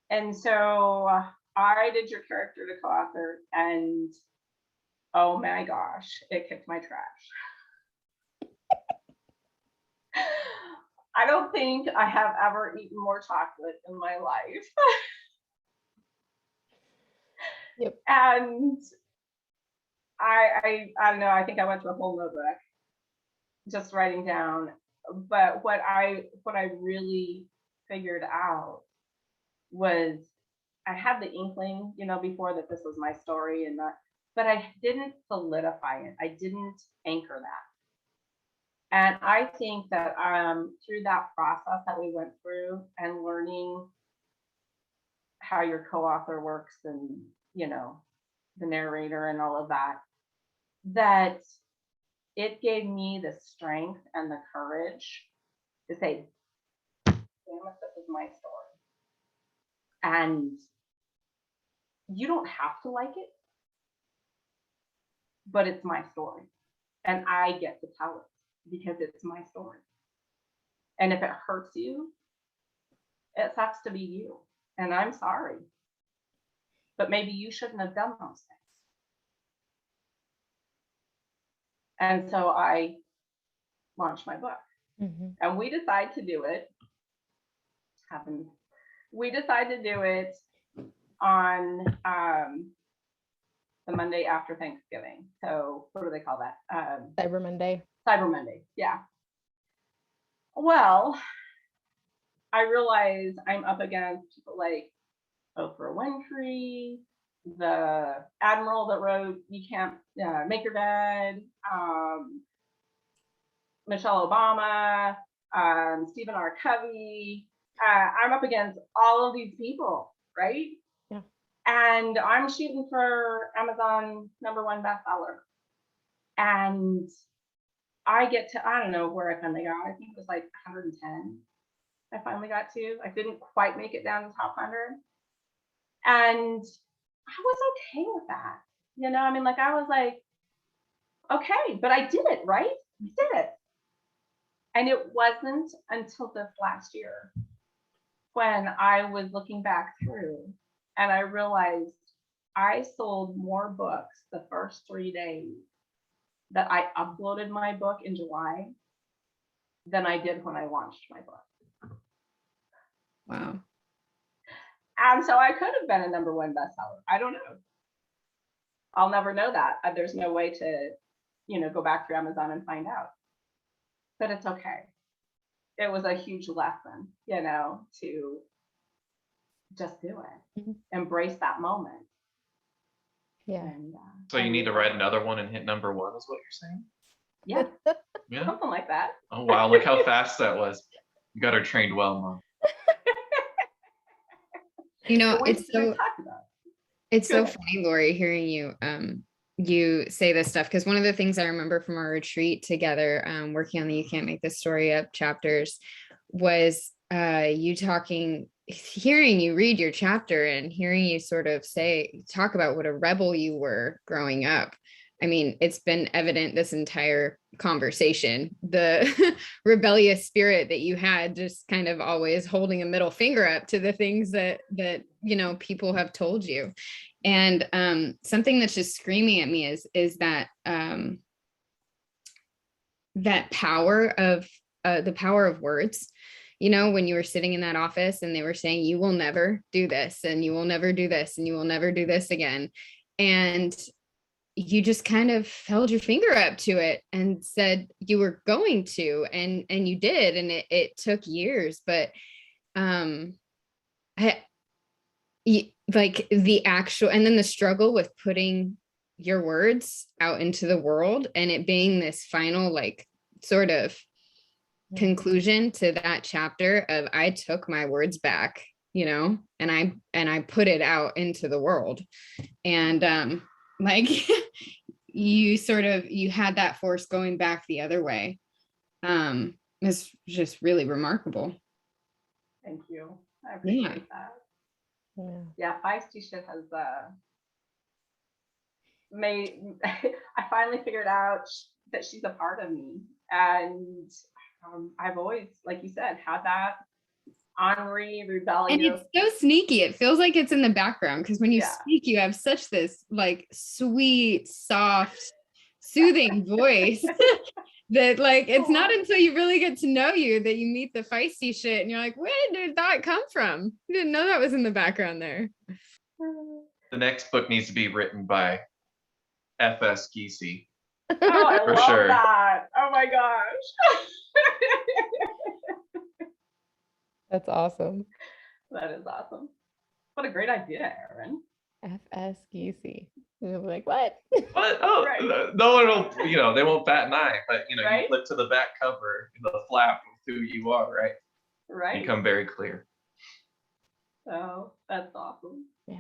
And so I did your character to co-author, and oh my gosh, it kicked my trash. I don't think I have ever eaten more chocolate in my life. Yep. And I don't know, I think I went through a whole notebook just writing down. But what I really figured out was I had the inkling, before that this was my story and that, but I didn't solidify it. I didn't anchor that. And I think that through that process that we went through and learning how your co-author works and, the narrator and all of that, that it gave me the strength and the courage to say, damn it, this is my story. And you don't have to like it, but it's my story. And I get to tell it because it's my story. And if it hurts you, it sucks to be you. And I'm sorry. But maybe you shouldn't have done those things. And so I launched my book. Mm-hmm. And we decided to do it. We decided to do it on the Monday after Thanksgiving. So what do they call that? Cyber Monday. Cyber Monday, yeah. Well, I realize I'm up against people like Oprah Winfrey, the admiral that wrote "You Can't Make Your Bed," Michelle Obama, Stephen R. Covey. I'm up against all of these people, right? Yeah. And I'm shooting for Amazon #1 bestseller. And I get to, I don't know where I finally got. I think it was like 110. I finally got to. I didn't quite make it down to top 100. And I was okay with that. I mean, like, I was like, okay, but I did it, right? I did it. And it wasn't until this last year when I was looking back through and I realized I sold more books the first 3 days that I uploaded my book in July than I did when I launched my book. Wow. And so I could have been a #1 bestseller. I don't know. I'll never know that. There's no way to, go back through Amazon and find out. But it's okay. It was a huge lesson, to just do it. Mhm. Embrace that moment. Yeah. And, So you need to write another one and hit #1 is what you're saying? yeah, Yeah. something like that. Oh wow, look how fast that was. You got her trained well, Mom. You know, But we it's so talked about it. it's Go so ahead. funny, Lori, hearing you say this stuff, because one of the things I remember from our retreat together, working on the You Can't Make This Story Up chapters, was you hearing you read your chapter and hearing you sort of talk about what a rebel you were growing up. I mean, it's been evident this entire conversation, the rebellious spirit that you had, just kind of always holding a middle finger up to the things that people have told you. And something that's just screaming at me is that that power of the power of words. When you were sitting in that office and they were saying, you will never do this, and you will never do this, and you will never do this again. And you just kind of held your finger up to it and said you were going to, and you did. And it took years, but like the actual, and then the struggle with putting your words out into the world and it being this final, like, sort of conclusion to that chapter of, I took my words back, and I put it out into the world. And like you had that force going back the other way. It's just really remarkable. Thank you. I appreciate that. Yeah, feisty shit has made I finally figured out that she's a part of me. And I've always, like you said, had that ornery, rebellious. And it's so sneaky. It feels like it's in the background, because when you speak, you have such this like sweet, soft, soothing voice that, like, it's not until you really get to know you that you meet the feisty shit and you're like, where did that come from? You didn't know that was in the background there. The next book needs to be written by F.S. Giesey. Oh, I For love sure. that. Oh my gosh. That's awesome. That is awesome. What a great idea, Erin. F.S. Giesey. You're like, what? But oh, Right. no one will, they won't bat an eye. But Right? you flip to the back cover, the flap of who you are, right? Right. Become very clear. Oh, that's awesome. Yeah.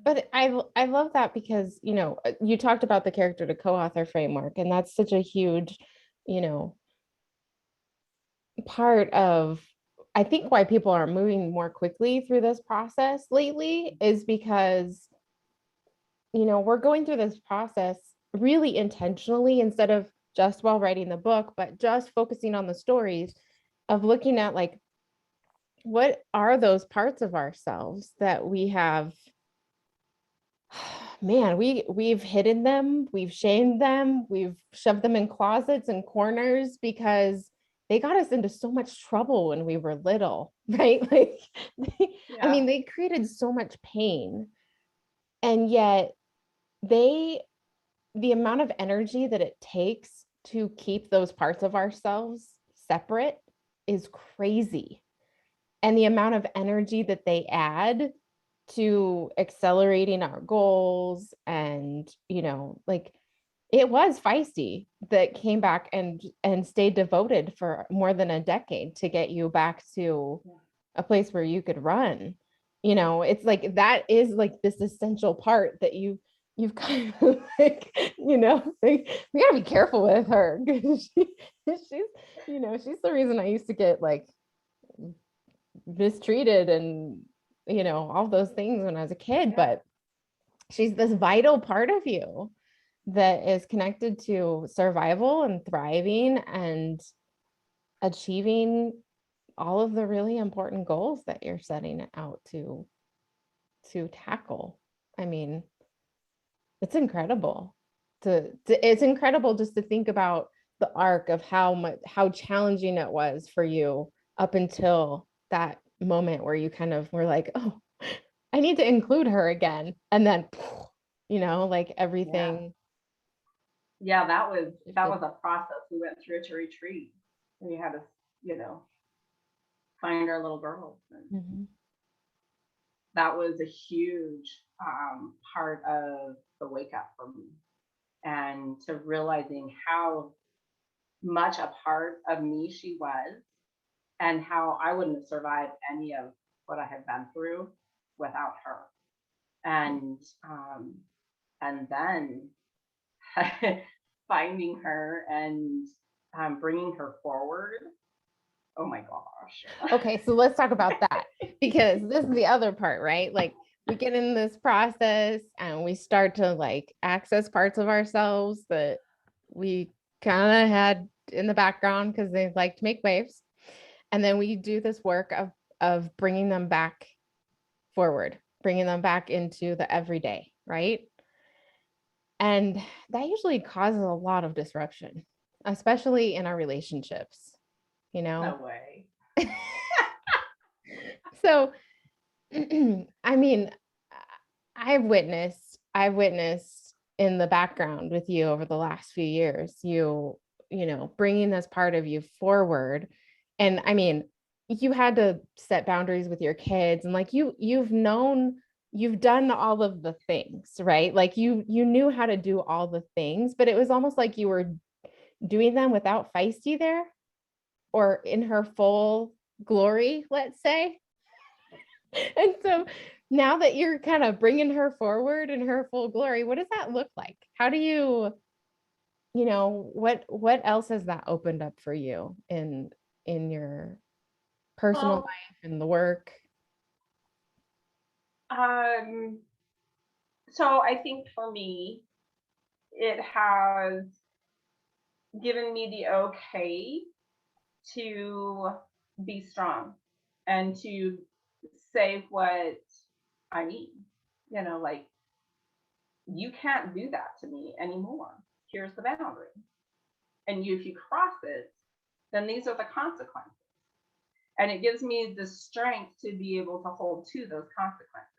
But I love that because, you talked about the character to co-author framework, and that's such a huge, part of, I think, why people are moving more quickly through this process lately, is because, we're going through this process really intentionally, instead of just while writing the book, but just focusing on the stories, of looking at, like, what are those parts of ourselves that we have, man, we've hidden them, we've shamed them, we've shoved them in closets and corners because they got us into so much trouble when we were little, right? Like, I mean, they created so much pain. And yet the amount of energy that it takes to keep those parts of ourselves separate is crazy. And the amount of energy that they add to accelerating our goals, and like, it was feisty that came back and stayed devoted for more than a decade to get you back to a place where you could run. It's like, that is like this essential part that you've kind of like, like, we gotta be careful with her, because she's she's the reason I used to get like mistreated and all those things when I was a kid, but she's this vital part of you that is connected to survival and thriving and achieving all of the really important goals that you're setting out to tackle. I mean, it's incredible it's incredible just to think about the arc of how challenging it was for you up until that moment where you kind of were like, oh, I need to include her again. And then, like everything. Yeah, that was a process we went through to retreat. We had to, find our little girls. And that was a huge part of the wake up for me, and to realizing how much a part of me she was, and how I wouldn't have survived any of what I had been through without her. And then finding her and bringing her forward. Oh my gosh. Okay, so let's talk about that, because this is the other part, right? Like, we get in this process and we start to like access parts of ourselves that we kind of had in the background because they like to make waves. And then we do this work of bringing them back forward, bringing them back into the everyday, right? And that usually causes a lot of disruption, especially in our relationships, No way. So, I mean, I've witnessed in the background with you over the last few years, you bringing this part of you forward. And I mean, you had to set boundaries with your kids, and like you've done all of the things, right? Like you knew how to do all the things, but it was almost like you were doing them without Feisty there, or in her full glory, let's say. And so now that you're kind of bringing her forward in her full glory, what does that look like? How do you, what else has that opened up for you in your personal life and the work? So I think for me, it has given me the okay to be strong and to say what I need. Like, you can't do that to me anymore. Here's the boundary. And if you cross it, then these are the consequences. And it gives me the strength to be able to hold to those consequences.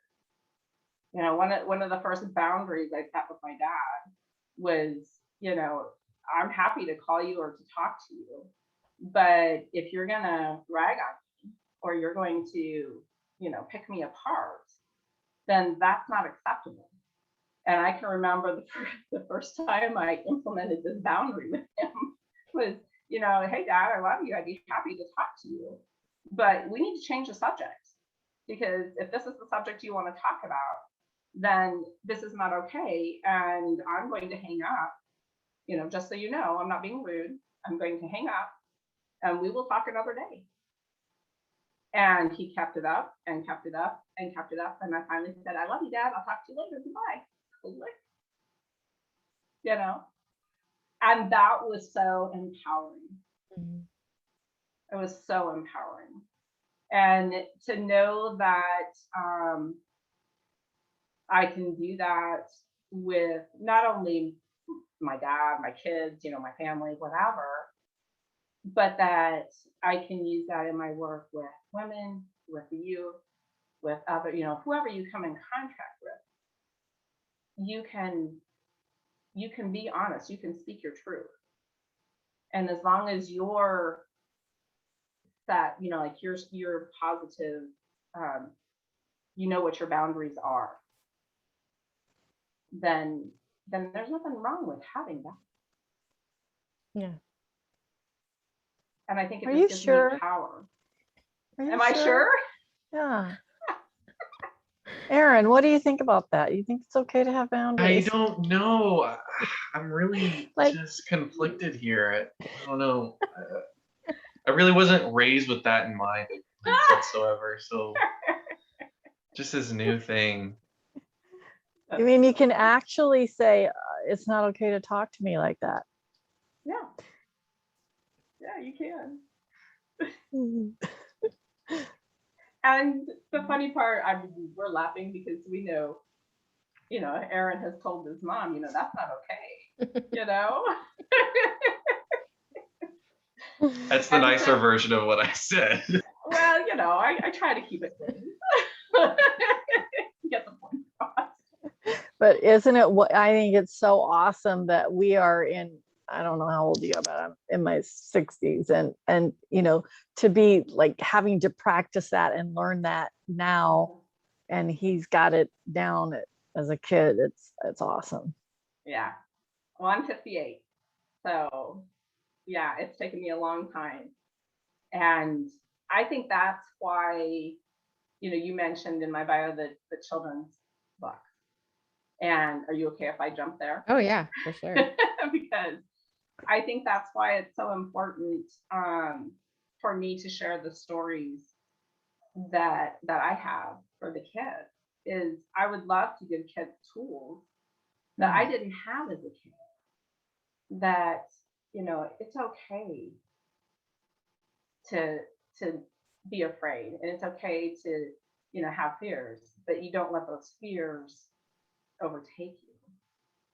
One of the first boundaries I set with my dad was, I'm happy to call you or to talk to you, but if you're gonna rag on me or you're going to, pick me apart, then that's not acceptable. And I can remember the first time I implemented this boundary with him was, hey Dad, I love you. I'd be happy to talk to you, but we need to change the subject, because if this is the subject you want to talk about, then this is not okay. And I'm going to hang up, just so you know, I'm not being rude. I'm going to hang up and we will talk another day. And he kept it up and kept it up and kept it up. And I finally said, I love you, Dad. I'll talk to you later. Goodbye. And that was so empowering. Mm-hmm. It was so empowering. And to know that I can do that with not only my dad, my kids, my family, whatever, but that I can use that in my work with women, with youth, with other, whoever you come in contact with. You can be honest, you can speak your truth. And as long as you're set, like you're positive, what your boundaries are, then there's nothing wrong with having that. Yeah. And I think it just gives me power. Am I sure? Yeah. Aaron, what do you think about that? You think it's okay to have boundaries? I don't know. I'm really just conflicted here. I don't know. I really wasn't raised with that in mind whatsoever. So Just this new thing. I mean, you can actually say, it's not okay to talk to me like that. Yeah. Yeah, you can. And the funny part, I mean, we're laughing because we know, Aaron has told his mom, that's not okay, That's the And nicer so- version of what I said. Well, I try to keep it clean. Get the point across. But isn't it what I think it's so awesome that we are in, I don't know how old you are, but I'm in my 60s, and to be like having to practice that and learn that now, and he's got it down as a kid. It's awesome. Yeah. Well, I'm 58. So yeah, it's taken me a long time. And I think that's why, you mentioned in my bio the children's book. And are you okay if I jump there? Oh yeah, for sure. Because I think that's why it's so important for me to share the stories that I have for the kids. Is I would love to give kids tools that I didn't have as a kid. That it's okay to be afraid, and it's okay to have fears, but you don't let those fears overtake you.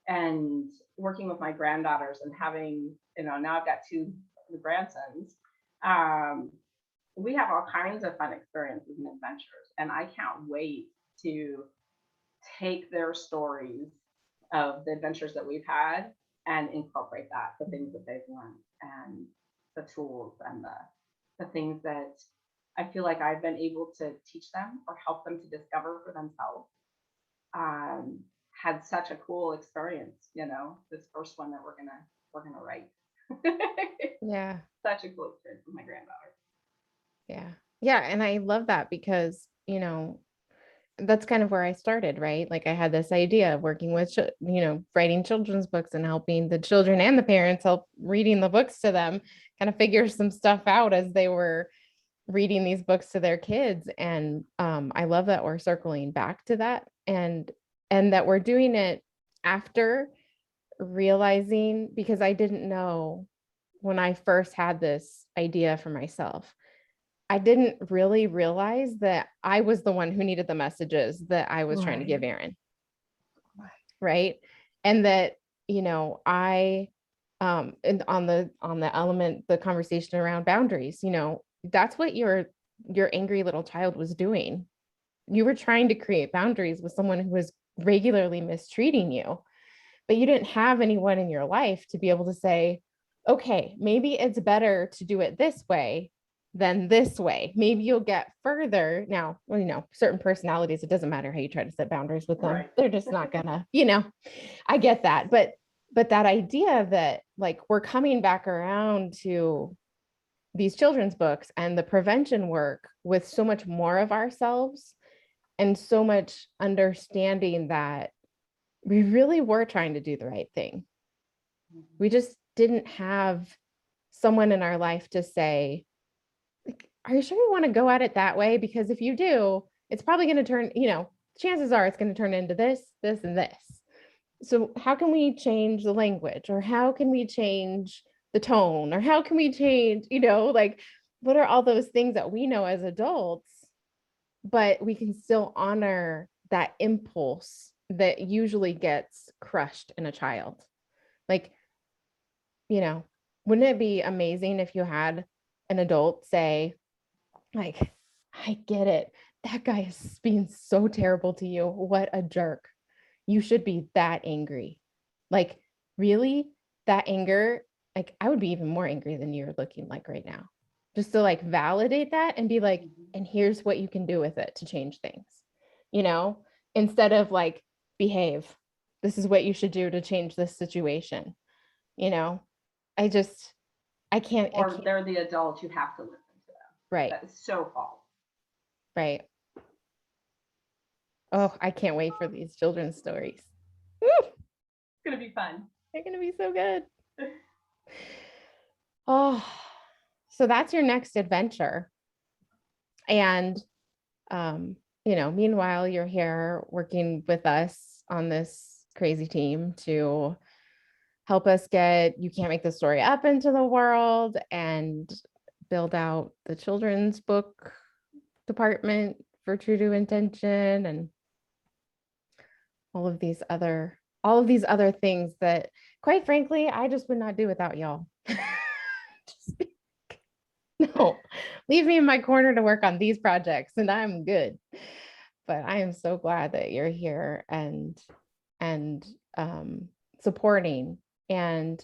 And working with my granddaughters and having, now I've got two grandsons, we have all kinds of fun experiences and adventures. And I can't wait to take their stories of the adventures that we've had and incorporate that, the things that they've learned and the tools and the things that I feel like I've been able to teach them or help them to discover for themselves. Had such a cool experience, this first one that we're gonna write. Yeah. Such a cool experience with my granddaughter. Yeah. Yeah. And I love that because, that's kind of where I started, right? Like I had this idea of working with, writing children's books and helping the children and the parents help reading the books to them, kind of figure some stuff out as they were reading these books to their kids. And I love that we're circling back to that and that we're doing it after realizing, because I didn't know when I first had this idea for myself, I didn't really realize that I was the one who needed the messages that I was trying to give Aaron. Right. And that, I, and on the element, the conversation around boundaries, that's what your angry little child was doing. You were trying to create boundaries with someone who was regularly mistreating you, but you didn't have anyone in your life to be able to say, okay, maybe it's better to do it this way than this way. Maybe you'll get further. Now, certain personalities, it doesn't matter how you try to set boundaries with them. Right. They're just not gonna, I get that. But that idea that like we're coming back around to these children's books and the prevention work with so much more of ourselves and so much understanding that we really were trying to do the right thing. We just didn't have someone in our life to say, like, are you sure you want to go at it that way? Because if you do, it's probably going to turn, chances are it's going to turn into this, this, and this. So how can we change the language, or how can we change the tone, or how can we change, like, what are all those things that we know as adults, but we can still honor that impulse that usually gets crushed in a child. Like, wouldn't it be amazing if you had an adult say, like, I get it. That guy is being so terrible to you. What a jerk. You should be that angry. Like, really? That anger, like, I would be even more angry than you're looking like right now. Just to like validate that and be like, and here's what you can do with it to change things, instead of like, behave. This is what you should do to change this situation. I can't. Or they're the adult, you have to listen to them. Right. That is so false. Right. Oh, I can't wait for these children's stories. Woo! It's gonna be fun. They're gonna be so good. Oh, so that's your next adventure. And meanwhile, you're here working with us on this crazy team to help us get You Can't Make the Story up into the world and build out the children's book department for True to Intention and all of these other things that, quite frankly, I just would not do without y'all. No, leave me in my corner to work on these projects and I'm good. But I am so glad that you're here and supporting. And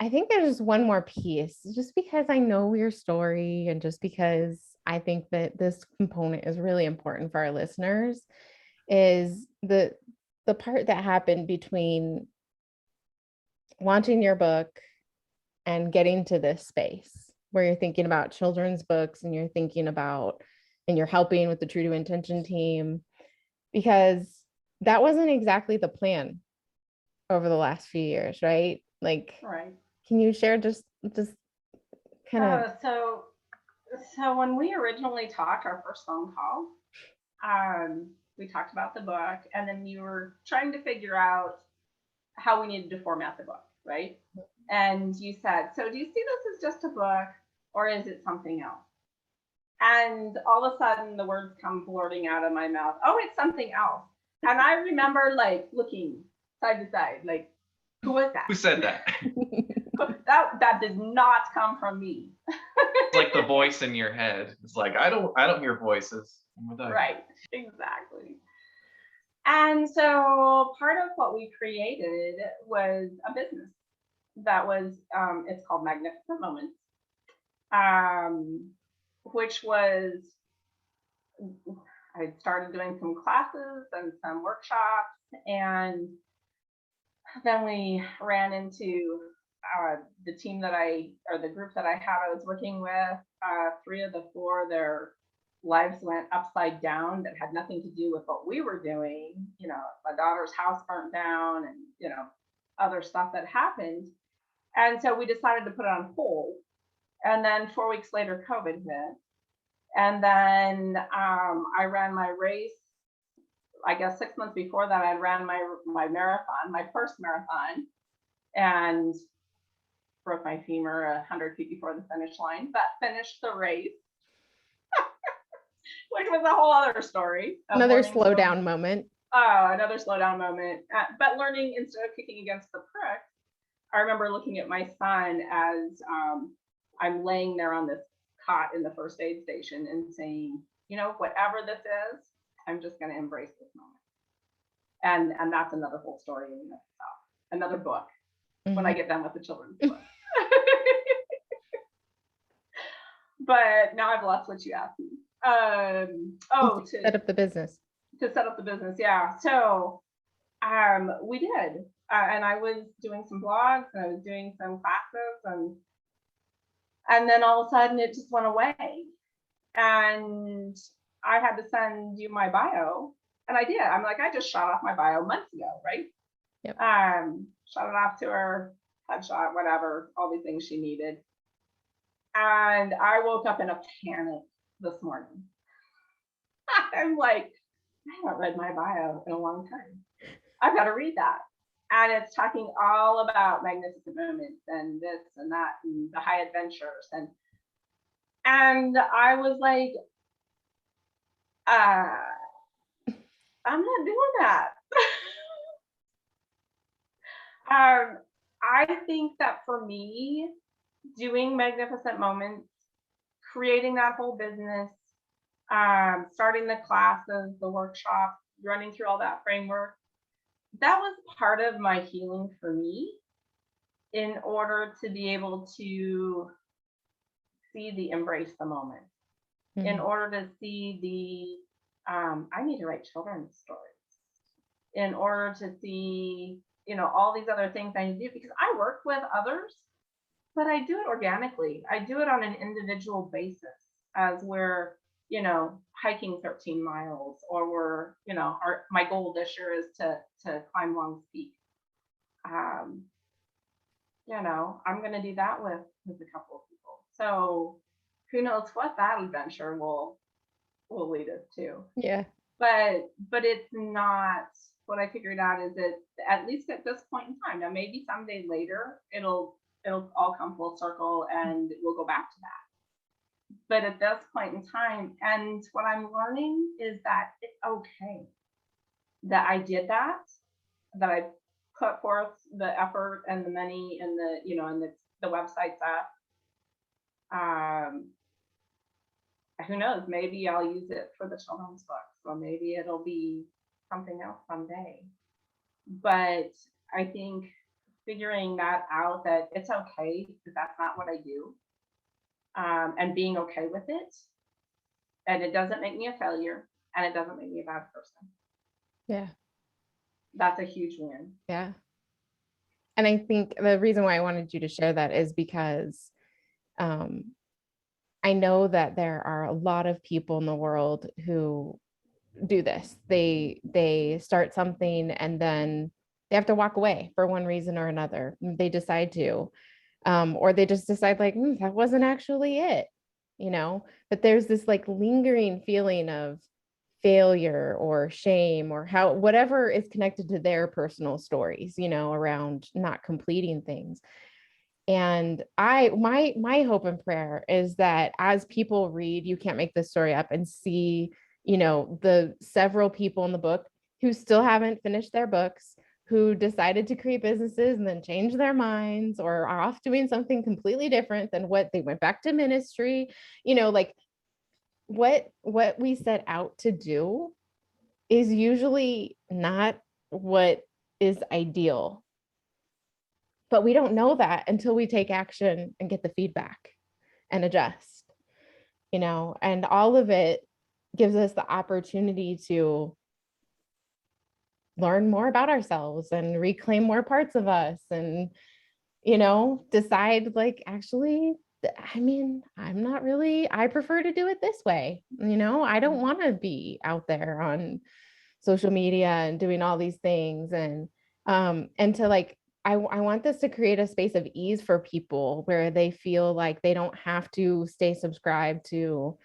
I think there's just one more piece, just because I know your story and just because I think that this component is really important for our listeners, is the part that happened between launching your book and getting to this space where you're thinking about children's books and you're thinking about, and you're helping with the True to Intention team, because that wasn't exactly the plan over the last few years, right? Like, Right. can you share just kind of? So when we originally talked, our first phone call, we talked about the book, and then you were trying to figure out how we needed to format the book, right? And you said, so do you see this as just a book, or is it something else? And all of a sudden the words come blurting out of my mouth, oh, it's something else. And I remember like looking side to side, like, who was that? Who said that? that did not come from me. It's like the voice in your head. It's like, I don't hear voices. Right, exactly. And so part of what we created was a business that was, it's called Magnificent Moments, which was, I started doing some classes and some workshops, and then we ran into the team the group that I was working with. 3 of the 4, their lives went upside down that had nothing to do with what we were doing. My daughter's house burnt down and, other stuff that happened. And so we decided to put it on hold. And then 4 weeks later, COVID hit. And then I ran my race. I guess 6 months before that, I ran my marathon, my first marathon, and broke my femur 100 feet before the finish line, but finished the race, which was a whole other story. Another slowdown moment. Another slowdown moment. But learning instead of kicking against the prick, I remember looking at my son as I'm laying there on this cot in the first aid station and saying, whatever this is, I'm just going to embrace this moment. And that's another whole story in itself. Another book when I get done with the children's book. But now I've lost what you asked me. To set up the business. To set up the business, yeah. So we did. And I was doing some blogs and I was doing some classes, and then all of a sudden it just went away. And I had to send you my bio. And I did. I'm like, I just shot off my bio months ago, right? Yep. Shot it off to her, headshot, whatever, all these things she needed. And I woke up in a panic this morning. I'm like, I haven't read my bio in a long time. I've got to read that. And it's talking all about magnificent moments and this and that and the high adventures. And I was like, I'm not doing that. I think that for me, doing magnificent moments, creating that whole business, starting the classes, the workshops, running through all that framework, that was part of my healing for me in order to be able to embrace the moment, in order to see I need to write children's stories, in order to see, all these other things I need to do, because I work with others, but I do it organically. I do it on an individual basis as we're, hiking 13 miles, or we're, my goal this year is to climb Long's Peak. I'm going to do that with a couple of people. So who knows what that adventure will will lead us to. Yeah. But it's not, what I figured out is that at least at this point in time, now maybe someday later it'll all come full circle and we'll go back to that. But at this point in time, and what I'm learning is that it's okay that I did that I put forth the effort and the money and the, you know, and the websites up. Who knows, maybe I'll use it for the children's books, or maybe it'll be something else someday. But I think figuring that out, that it's okay because that's not what I do, and being okay with it, and it doesn't make me a failure and it doesn't make me a bad person. Yeah. That's a huge win. Yeah. And I think the reason why I wanted you to share that is because I know that there are a lot of people in the world who do this. They start something and then they have to walk away for one reason or another. They decide to, or they just decide like, that wasn't actually it, you know, but there's this like lingering feeling of failure or shame or how, whatever is connected to their personal stories, you know, around not completing things. And my hope and prayer is that as people read You Can't Make This Story Up and see, you know, the several people in the book who still haven't finished their books, who decided to create businesses and then change their minds or are off doing something completely different than what they went back to ministry, you know, like what we set out to do is usually not what is ideal. But we don't know that until we take action and get the feedback and adjust, you know, and all of it gives us the opportunity to learn more about ourselves and reclaim more parts of us and, you know, decide like, actually, I mean, I'm not really, I prefer to do it this way. You know, I don't want to be out there on social media and doing all these things. And to like, I want this to create a space of ease for people where they feel like they don't have to stay subscribed to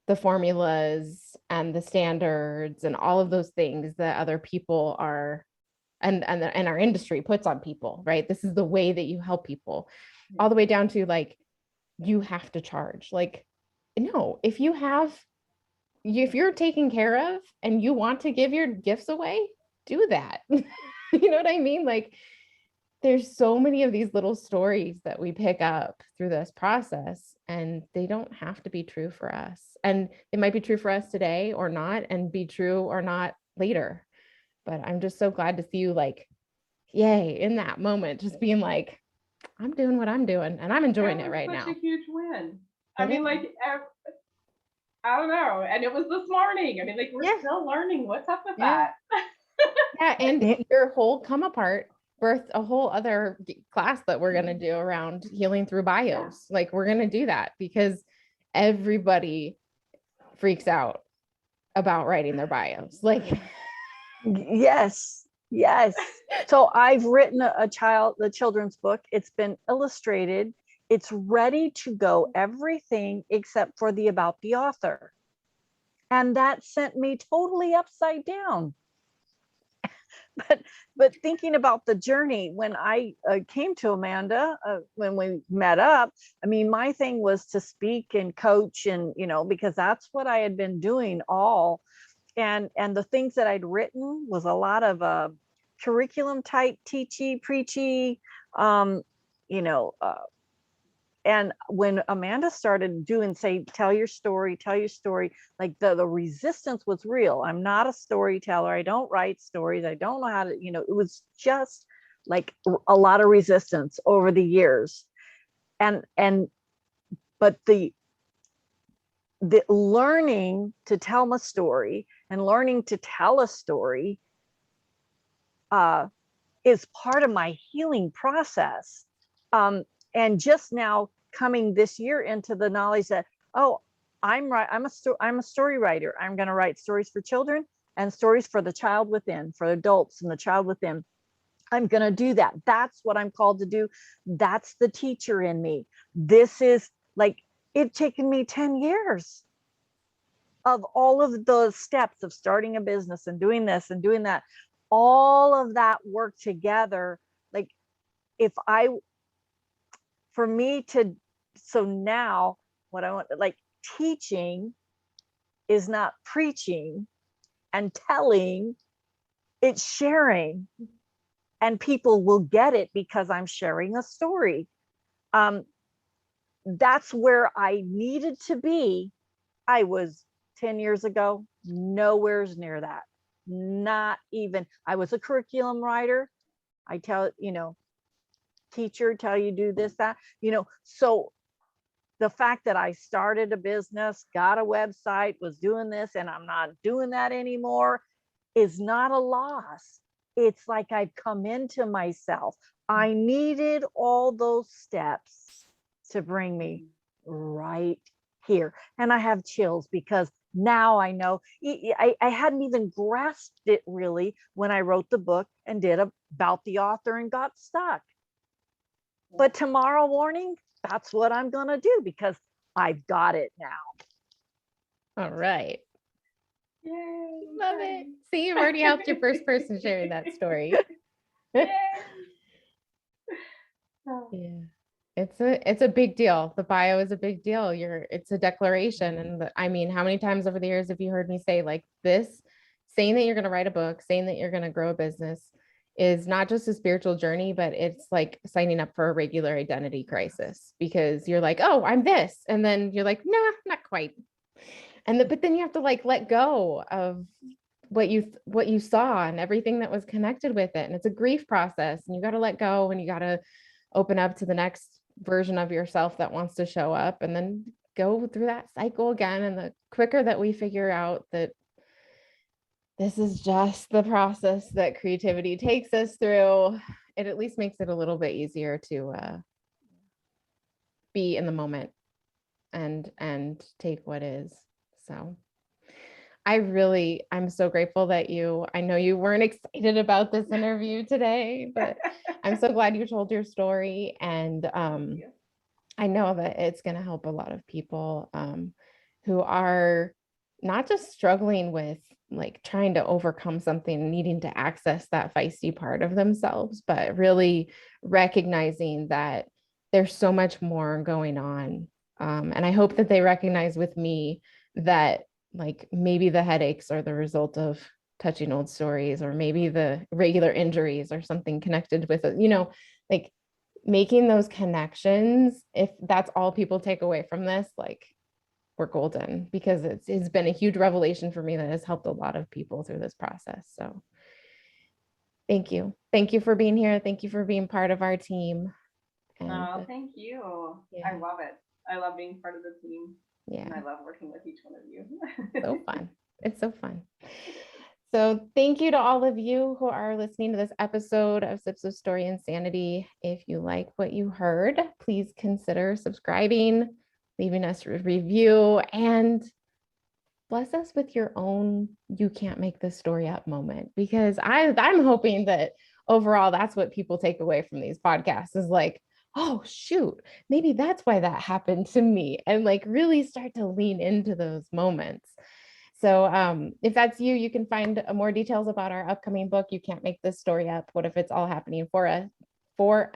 the formulas and the standards and all of those things that other people are and our industry puts on people, right? This is the way that you help people, all the way down to like, you have to charge. Like, no, if you're taken care of and you want to give your gifts away, do that. You know what I mean? Like, there's so many of these little stories that we pick up through this process, and they don't have to be true for us. And they might be true for us today or not, and be true or not later. But I'm just so glad to see you like, yay, in that moment, just being like, I'm doing what I'm doing and I'm enjoying it right now. Such a huge win. I mean, like, I don't know. And it was this morning. I mean, like, we're still learning what's up with that. Yeah. And your whole come apart birthed a whole other class that we're going to do around healing through bios. Like, we're going to do that because everybody freaks out about writing their bios. Like, yes. So I've written the children's book. It's been illustrated. It's ready to go, everything except for the about the author. And that sent me totally upside down. But thinking about the journey, when I came to Amanda, when we met up, I mean, my thing was to speak and coach and, you know, because that's what I had been doing all. And the things that I'd written was a lot of curriculum type, teachy, preachy, you know, and when Amanda started doing, say, tell your story, like the resistance was real. I'm not a storyteller. I don't write stories. I don't know how to, you know, it was just like a lot of resistance over the years. But the learning to tell my story and learning to tell a story is part of my healing process. And just now coming this year into the knowledge that, oh, I'm a story writer. I'm going to write stories for children and stories for the child within, for adults and the child within. I'm going to do that. That's what I'm called to do. That's the teacher in me. This is like, it's taken me 10 years. of all of the steps of starting a business and doing this and doing that, all of that work together. Like if I, for me to, so now what I want, like teaching is not preaching and telling, it's sharing, and people will get it because I'm sharing a story. That's where I needed to be. I was 10 years ago, nowhere's near that. Not even, I was a curriculum writer. I tell, teacher, tell you do this, that, so the fact that I started a business, got a website, was doing this, and I'm not doing that anymore is not a loss. It's like I've come into myself. I needed all those steps to bring me right here. And I have chills because now I know. I hadn't even grasped it really when I wrote the book and did about the author and got stuck. But tomorrow morning, that's what I'm going to do because I've got it now. All right. Yay. Love it. See, you've already helped your first person sharing that story. Yay. Oh. Yeah. It's a big deal. The bio is a big deal. It's a declaration. And I mean, how many times over the years have you heard me say like this, saying that you're going to write a book, saying that you're going to grow a business is not just a spiritual journey, but it's like signing up for a regular identity crisis because you're like, oh, I'm this. And then you're like, nah, not quite. But then you have to like let go of what you saw and everything that was connected with it. And it's a grief process and you got to let go and you got to open up to the next version of yourself that wants to show up and then go through that cycle again. And the quicker that we figure out that this is just the process that creativity takes us through, it at least makes it a little bit easier to be in the moment and take what is. So I'm so grateful that I know you weren't excited about this interview today, but I'm so glad you told your story. And I know that it's going to help a lot of people who are not just struggling with like trying to overcome something, needing to access that feisty part of themselves, but really recognizing that there's so much more going on. And I hope that they recognize with me that like maybe the headaches are the result of touching old stories, or maybe the regular injuries or something connected with it, like making those connections. If that's all people take away from this, like we're golden, because it's been a huge revelation for me that has helped a lot of people through this process. So thank you. Thank you for being here. Thank you for being part of our team. And thank you. Yeah. I love it. I love being part of the team. Yeah. And I love working with each one of you. So fun. It's so fun. So thank you to all of you who are listening to this episode of Sips of Story and Sanity. If you like what you heard, please consider subscribing, leaving us a review, and bless us with your own "you can't make this story up" moment, because I'm hoping that overall that's what people take away from these podcasts is like, oh shoot, maybe that's why that happened to me, and like really start to lean into those moments. So if that's you, you can find more details about our upcoming book, You Can't Make This Story Up, What If It's All Happening for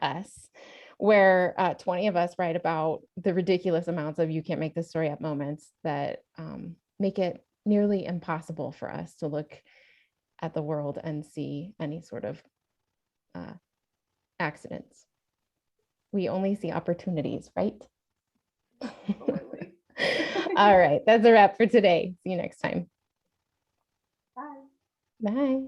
Us, where 20 of us write about the ridiculous amounts of you can't make this story up moments that make it nearly impossible for us to look at the world and see any sort of accidents. We only see opportunities, right? Absolutely. All right, that's a wrap for today. See you next time. Bye. Bye.